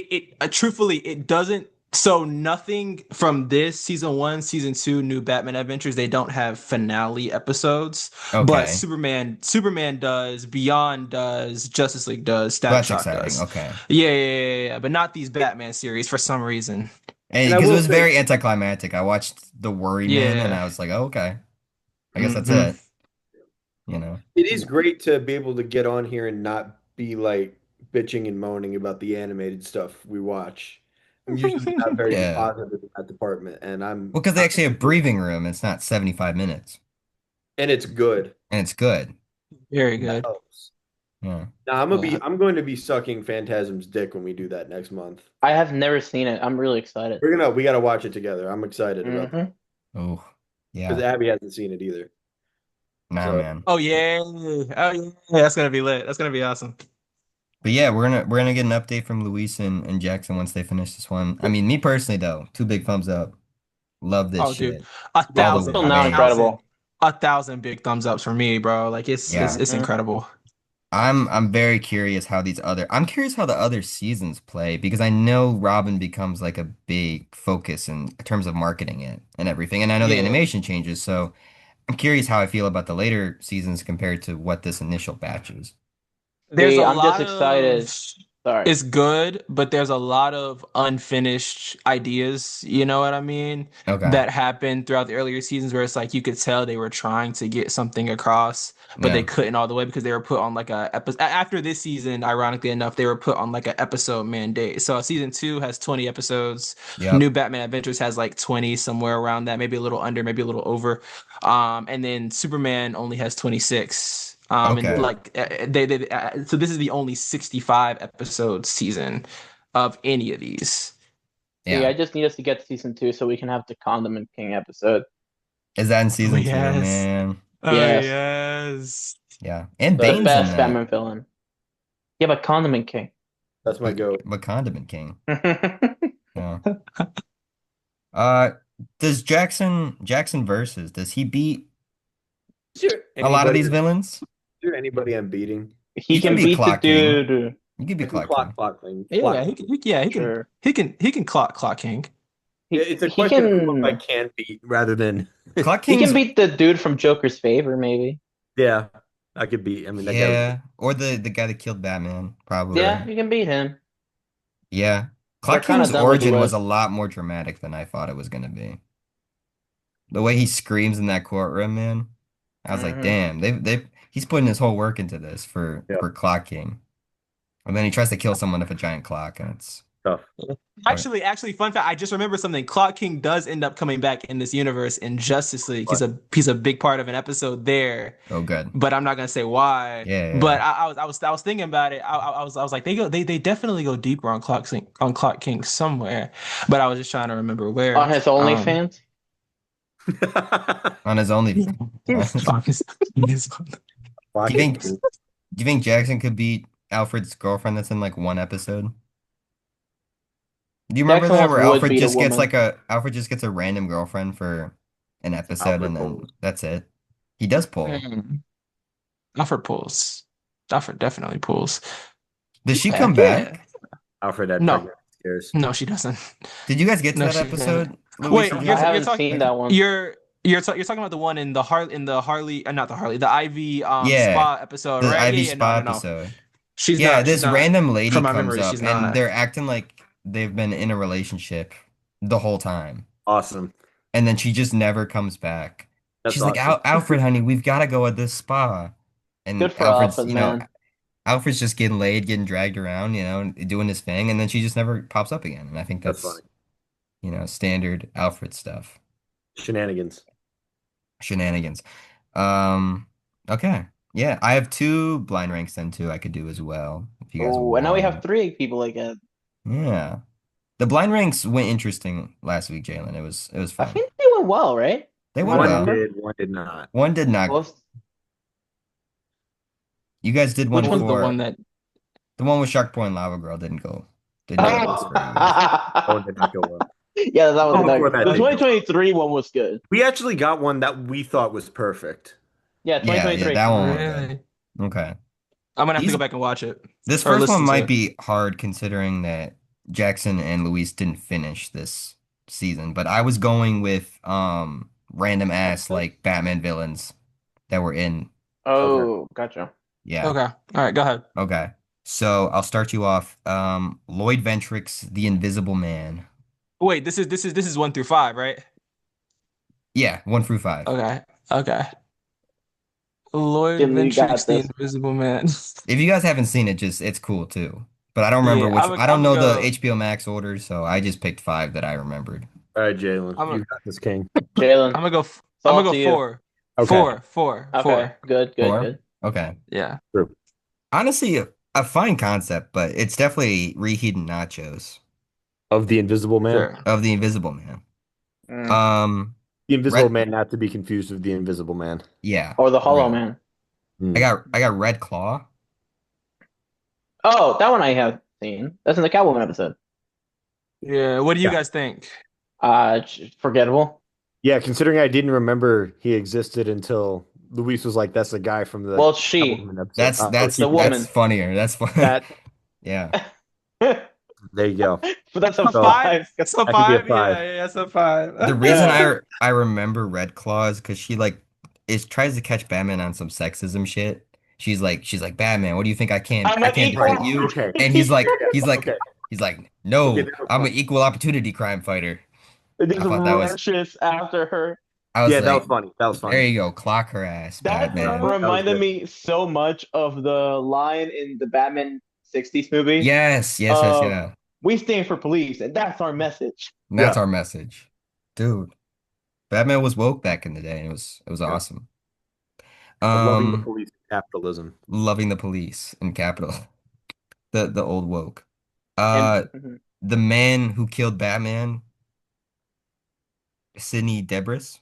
truthfully, it doesn't. So nothing from this season one, season two, New Batman Adventures, they don't have finale episodes. But Okay, Superman does, Beyond does, Justice League does, well, Static that's Shock exciting. does. Okay, Yeah. But not these Batman series for some reason. and And I because it will was say, very anticlimactic. I watched The Worryman and Yeah. I was like, oh, okay, I guess that's Hmm. it. You know? it is great to be able to get on here and not be like bitching and moaning about the animated stuff we watch. I'm usually not very Yeah. positive in that department, and Well, because they actually have breathing room. It's not 75 minutes, and it's good. and it's good. Very That good. helps. Yeah. Now Yeah. I'm going to be sucking Phantasm's dick when we do that next month. I have never seen it. I'm really excited. We gotta watch it together. I'm excited about that Hmm. Oh, because yeah. Abby hasn't seen it either. Nah, So man. Oh yeah. Oh yeah. That's gonna be lit. That's gonna be awesome. But yeah, we're gonna get an update from Luis and Jackson once they finish this one. I mean, me personally though, two big thumbs up. Love this Oh, dude, shit a all the thousand, Still a now way. thousand, incredible. a thousand big thumbs ups for me, bro. Like Yeah. it's Hmm. incredible. I'm very curious how I'm curious how the other seasons play because I know Robin becomes like a big focus in terms of marketing it and everything. And I know the Yeah. animation changes, so I'm curious how I feel about the later seasons compared to what this initial batch is. There's See, a I'm just lot of excited. Sorry. it's good, but there's a lot of unfinished ideas, you know what I mean, Okay. that happened throughout the earlier seasons where it's like you could tell they were trying to get something across, but they Yeah. couldn't all the way because they were put on like a episode after this season, ironically enough, they were put on like an episode mandate. So season two has 20 episodes. Yep. New Batman Adventures has like 20, somewhere around that, maybe a little under, maybe a little over. And then Superman only has 26. And Okay. like so this is the only 65 episode season of any of these. See, I Yeah. just need us to get to season 2 so we can have the Condiment King episode. Is that in Oh season two, yes. man? Oh Yes, yes. Yeah. And the that's Bane's in best that. Batman villain. Yeah, but Condiment King. that's my But goat. but Condiment King. I Yeah. Uh, does Jackson versus does he beat Is there a lot of anybody? these villains? Is there anybody I'm beating? He He can can be beat the Clock King. dude. He could be I can Clock King. clock thing. Yeah, Clock. Sure. he can clock King. It's a He question of who I can can beat rather than Clock he can King's beat the dude from Joker's favor, maybe. yeah. I could beat. I mean that guy was yeah, or the guy that killed Batman, Yeah, probably. you can beat him. Yeah. They're Clock kind of King's done with the origin was a list. lot more dramatic than I thought it was gonna be. The way he screams in that courtroom, man. I was like, Hmm. damn, he's putting his whole work into this yeah, for Clock King. And then he tries to kill someone with a giant clock, and it's tough. okay. Actually, fun fact, I just remember something. Clock King does end up coming back in this universe in Justice League. He's a big part of an episode there, Oh, good. but I'm not gonna say why. Yeah, yeah, But yeah. I was thinking about it. I was like they definitely go deeper on Clock King somewhere, but I was just trying to remember On where. his Um, OnlyFans. On his only. Do on his- you Clocking. think do you think Jackson could beat Alfred's girlfriend that's in like one episode? Do you remember Jackson that once where would beat a woman. Alfred just gets a random girlfriend for an episode Alfred and Bowles. then that's it? He does pull. Alfred pulls. Alfred definitely pulls. Does she come Heck yeah. back? Alfred had No, pregnancy scares. no, she doesn't. Did you guys get to No, that she doesn't. episode, Luis? Wait, Did you I guys? you're haven't talking seen that one. you're talking about the one in the Harley, not the Harley, the Ivy Yeah, spa episode, the right? Yeah, Ivy yeah, no, Spa no, no. episode. She's Yeah, not. She's this not. random lady From my comes memory, up she's and not. they're acting like they've been in a relationship the whole time. Awesome. And then she just never comes back. That's She's like, awesome. Alfred, honey, we've got to go at this spa. Good And for Alfred's, Alfred, man. Alfred's just getting laid, getting dragged around, doing his thing. And then she just never pops up again. And I think That's funny. that's, standard Alfred stuff, Shenanigans. shenanigans. Um, okay. Yeah, I have two blind ranks then too I could do as well if you guys Oh, and now we have want. three people again. Yeah. The blind ranks went interesting last week, Jalen. It was I fun. think they went well, right? They From what went I One well. remember. did, one did not. One did not. Most, You guys did one Which one's the for one that? the one with Shark Boy and Lava Girl didn't go well for you guys. That one did not go well. yeah, that was Oh, no. before that The did go well. 2023 one was good. We actually got one that we thought was perfect. Yeah, Yeah, 2023. that one went good. Really? Okay. I'm gonna have to These go back and watch it This or first one listen to might it. be hard considering that Jackson and Luis didn't finish this season, but I was going with random ass like Batman villains that were in. Okay. Oh, gotcha. Yeah. Okay. All right. Go ahead. Okay. So I'll start you off. Lloyd Ventrix, the Invisible Man. Wait. This is 1 through 5, right? Yeah, 1 through 5. Okay. Okay. Lloyd Jimmy, you Ventrix, got the this. Invisible Man. If you guys haven't seen it, just it's cool too. But I don't remember Yeah, which. I don't I'm gonna know the go. HBO Max order, so I just picked five that I remembered. All right, Jalen, I'm you a, got this, King. Jalen, I'm gonna go. it's I'm all gonna to go you. four. Okay. Okay, Four. good, good, Four. good. Okay. Yeah. True. Honestly, a fine concept, but it's definitely reheating nachos Of the Invisible Man. Sure. of the Invisible Man. Mm. The Invisible Red. Man, not to be confused with the Invisible Man. Yeah. Or the Hollow Real. Man. I got Red Claw. Oh, that one I have seen. That's in the Catwoman episode. Yeah. What do you Yeah. guys think? Forgettable. Yeah, considering I didn't remember he existed until Luis was like, "That's the guy from the Well, she, Catwoman episode." That's Oh, that's the she- woman. that's funnier. That's fun. that. Yeah. but There you go. that's a So- five. So That could be a five. five. Yeah. So five. The reason Yeah. I remember Red Claw is because she like tries to catch Batman on some sexism shit. She's like Batman, what do you think I'm I an can't equal. defeat you? Okay. And he's like Okay. no, Okay, that was I'm an funny. equal opportunity crime fighter. It just I thought that was rushes after her. I was Yeah, that like, was funny. That was there funny. you go, clock her ass, That Batman. reminded good. me so much of the line in the Batman 60s movie. Yes. Yeah. We stand for police, and that's our message. And that's Yeah. our message. Dude. Batman was woke back in the day, and it was Yeah. awesome. Loving the police and capitalism. Loving the police in capital. The old woke. And, The man who killed Batman, Sidney Debris. Is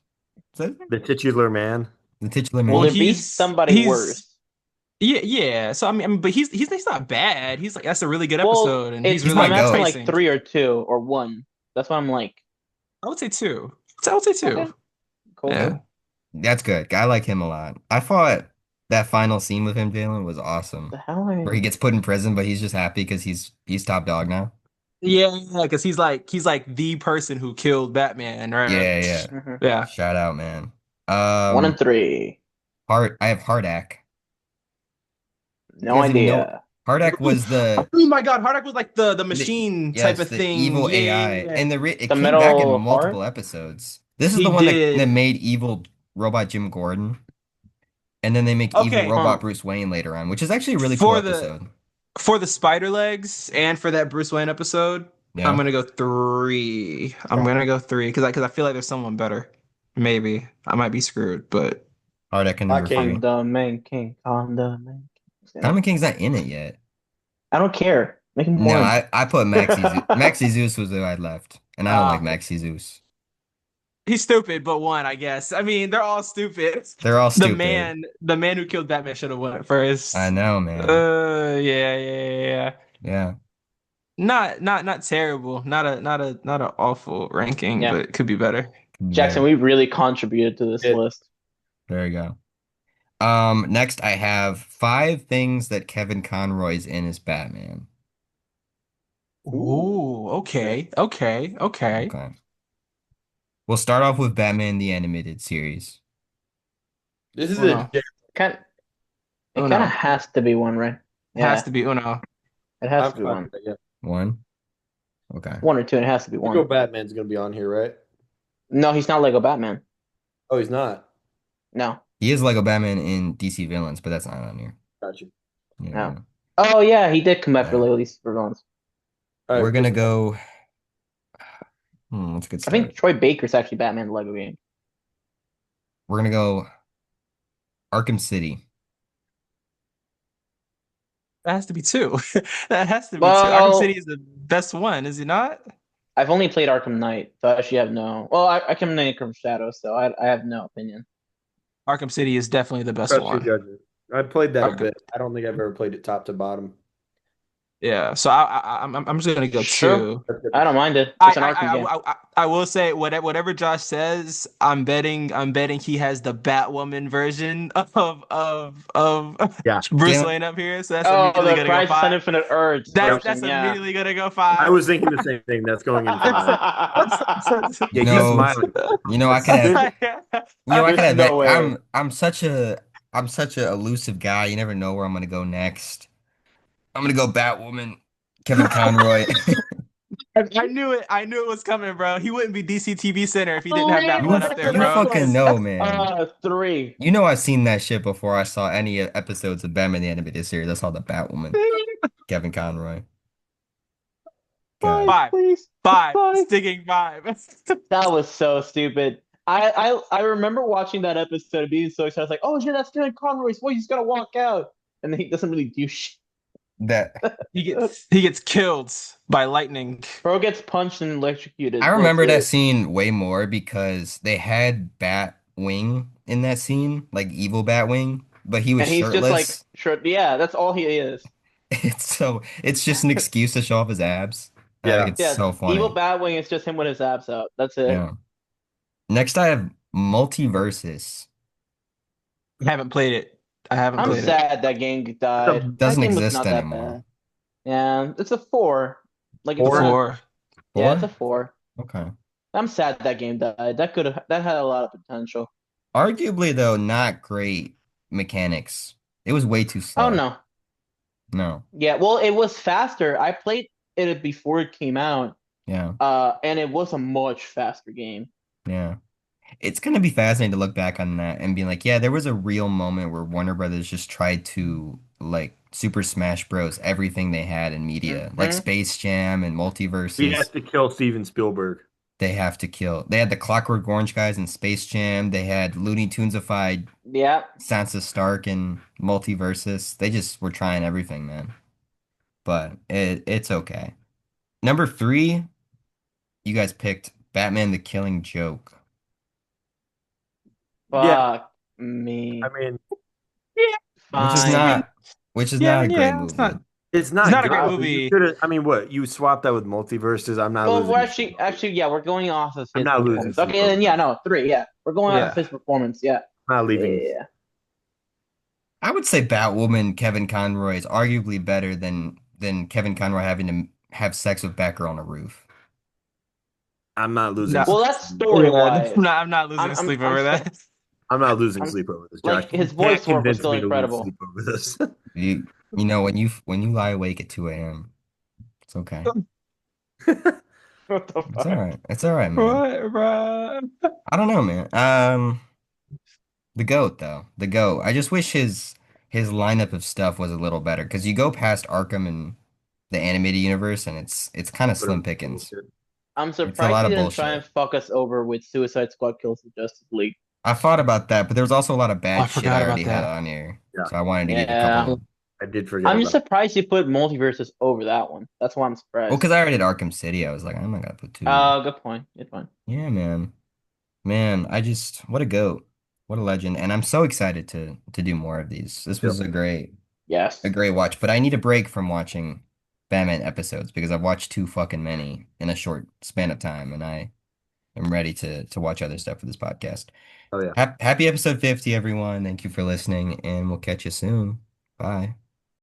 that his name? The titular man. The titular will man? there be he's- somebody he's- worse? Yeah. So but he's not bad. He's like that's a really good Well, episode, and it's he's my really I'm asking goat. like enticing. 3 or 2 or 1. That's why I'm like, I would say two. I would say two. okay, cool. Yeah. That's good. I like him a lot. I thought that final scene with him, Jalen, was awesome. The hell I Where he gets put in prison, but he's just happy because he's top dog now. Yeah, because he's like the person who killed Batman, right? Yeah. Mhm. Yeah. Shout out, man. 1 and 3. I have Hardak. No You guys even idea. Hardak was the Oh my God, Hardak was like the machine type yes, of the thing. evil Yeah, AI, yeah, yeah. and it The came metal back in heart? multiple episodes. This is He the one did. that made evil robot Jim Gordon, and then they make Okay, evil robot huh. Bruce Wayne later on, which is actually a really For cool the- episode. For the spider legs and for that Bruce Wayne episode, Yeah. I'm gonna go 3. I'm gonna go 3 because I feel like there's someone better. Maybe I might be screwed, but Hardak and number Okay. three. Condiment King. Condiment King. Diamond King's not in it yet. I don't care. Make him No, one. I put Maxi Zeus. Maxi Zeus was who I left, and I don't Ah. like Maxi Zeus. he's stupid. But 1, I guess. I mean, they're all stupid. They're all stupid. The man who killed Batman should have won it first. I know, man. Yeah. Yeah. Not terrible. Not a awful ranking, Yeah. but it could be better. Jackson, we really contributed to this Yeah. list. There you go. Next I have five things that Kevin Conroy's in as Batman. Ooh. Ooh, okay, okay, okay. Okay. We'll start off with Batman the Animated Series. This is a Uno, Kind it kind of Uno. has to be one, right? Has Yeah, to be Uno. it has I'm to be fine one. with it, yeah. One. Okay. One or two, and it has to be Lego one. Batman's gonna be on here, right? No, he's not Lego Batman. Oh, he's not. No, He is Lego Batman in DC Villains, but that's not on here. Gotcha. no. Yeah. Oh yeah, he did come after Yeah. Lego these villains. All We're right, gonna what's next? go. Let's get I think started. Troy Baker's actually Batman in the Lego game. We're gonna go Arkham City. That has to be two. That has to be two. Arkham City Well, is the best one, is it not? I've only played Arkham Knight, so I actually have no. Well, I can name Arkham Shadows, so I have no opinion. Arkham City is definitely the best Trust your one. judgment. I played that a Arkham. bit. I don't think I've ever played it top to bottom. Yeah. So I'm just gonna go Sure, two. That's I different. don't mind it. It's an Arkham game. I will say whatever Josh says, I'm betting he has the Batwoman version of Yeah. Bruce Damn it. Wayne up here, so that's Oh, immediately the gonna go Crisis on five. Infinite Earths That's version, yeah. immediately gonna go I five. was thinking the same thing. That's going in five. You Yeah, he's know, smiling. I could have. There's, I could there's have. no way. I'm such a elusive guy. You never know where I'm gonna go next. I'm gonna go Batwoman, Kevin Conroy. I knew it. I knew it was coming, bro. He wouldn't be DC TV Center if he didn't have that Three You one up there, Infinite you bro. fucking Earths. know, man. Three. You know I've seen that shit before I saw any episodes of Batman the Animated Series. I saw the Batwoman, Kevin Conroy. Five, God. Five, please. five, Five. sticking five. That was so stupid. I remember watching that episode and being so excited. I was like, oh shit, that's Kevin Conroy's voice. He's gonna walk out. And then he doesn't really do shit. That He gets killed by lightning. Bro gets punched and I electrocuted. That's remember that it. scene way more because they had Batwing in that scene, like evil Batwing, but he was And he's just like, shirtless. sure, yeah, that's all he is. It's just an excuse to show off his abs. I think Yeah. it's Yeah, so evil funny. Batwing is just him with his abs out. That's it. Yeah. Next I have Multiversus. I haven't played it. I haven't I'm played it. sad that game died. That Doesn't game was exist not that anymore. bad. Yeah, it's a four. Like it's Four? not. Four. Yeah, it's a 4? four. Okay. I'm sad that game died. That had a lot of potential. Arguably though, not great mechanics. It was way too Oh slow. no. No. Yeah, well, it was faster. I played it before it came out. Yeah. And it was a much faster game. Yeah. It's gonna be fascinating to look back on that and be like, yeah, there was a real moment where Warner Brothers just tried to like Super Smash Bros. Everything they had in media, like Hmm. Space Jam and He has Multiverses. to kill Steven Spielberg. They have to kill. They had the Clockwork Orange guys in Space Jam. They had Looney Tunes'ified Yeah. Sansa Stark in Multiverses. They just were trying everything, man. But it's okay. Number three, you guys picked Batman the Killing Joke, Yeah. Fuck I me. mean, Yeah. which is I Fine. mean, not which is yeah, I not a mean, great yeah, it's not. movie. it's It's not not a great great, Uh, but you movie. could have. I mean, what? You swap that with multiverses. I'm not well, we're losing sleep over actually, this. yeah, we're going off of I'm his not losing performance. sleep Okay, over then yeah, this. no, three, yeah. We're going off of Yeah. his performance, yeah. I'm not leaving. Yeah. I would say Batwoman Kevin Conroy is arguably better than Kevin Conroy having to have sex with Batgirl on a roof. I'm not losing. No. Well, that's story Yeah, wise. I'm not losing sleep I'm over saying, that. I'm not losing I'm sleep over this, Josh. like You his can't voice work was convince still me to lose incredible. sleep over this. You you know when you lie awake at 2 a.m., it's okay. What the It's all fuck? right. It's all right, man. What, bro? I don't know, man. The GOAT though. The GOAT. I just wish his lineup of stuff was a little better because you go past Arkham and the animated universe and it's kind of slim Whatever. pickings. I'm It's a surprised lot he of didn't try and bullshit. fuck us over with Suicide Squad Kills the Justice League. I thought about that, but there was also a lot of Oh, I bad shit forgot I about already had that. on here. Yeah, So I wanted to get a Yeah. couple. I did forget I'm just about. surprised you put multiverses over that one. That's why I'm Well, surprised. because I already did Arkham City, I was like, I'm not gonna put two. Good point. Good point. Yeah, man. Man, I just what a GOAT. What a legend. And I'm so excited to do more of these. This Yep. was Yes. a great watch, but I need a break from watching Batman episodes because I've watched too fucking many in a short span of time, and I am ready to watch other stuff for this podcast. Oh yeah. Happy episode 50, everyone. Thank you for listening, and we'll catch you soon. Bye.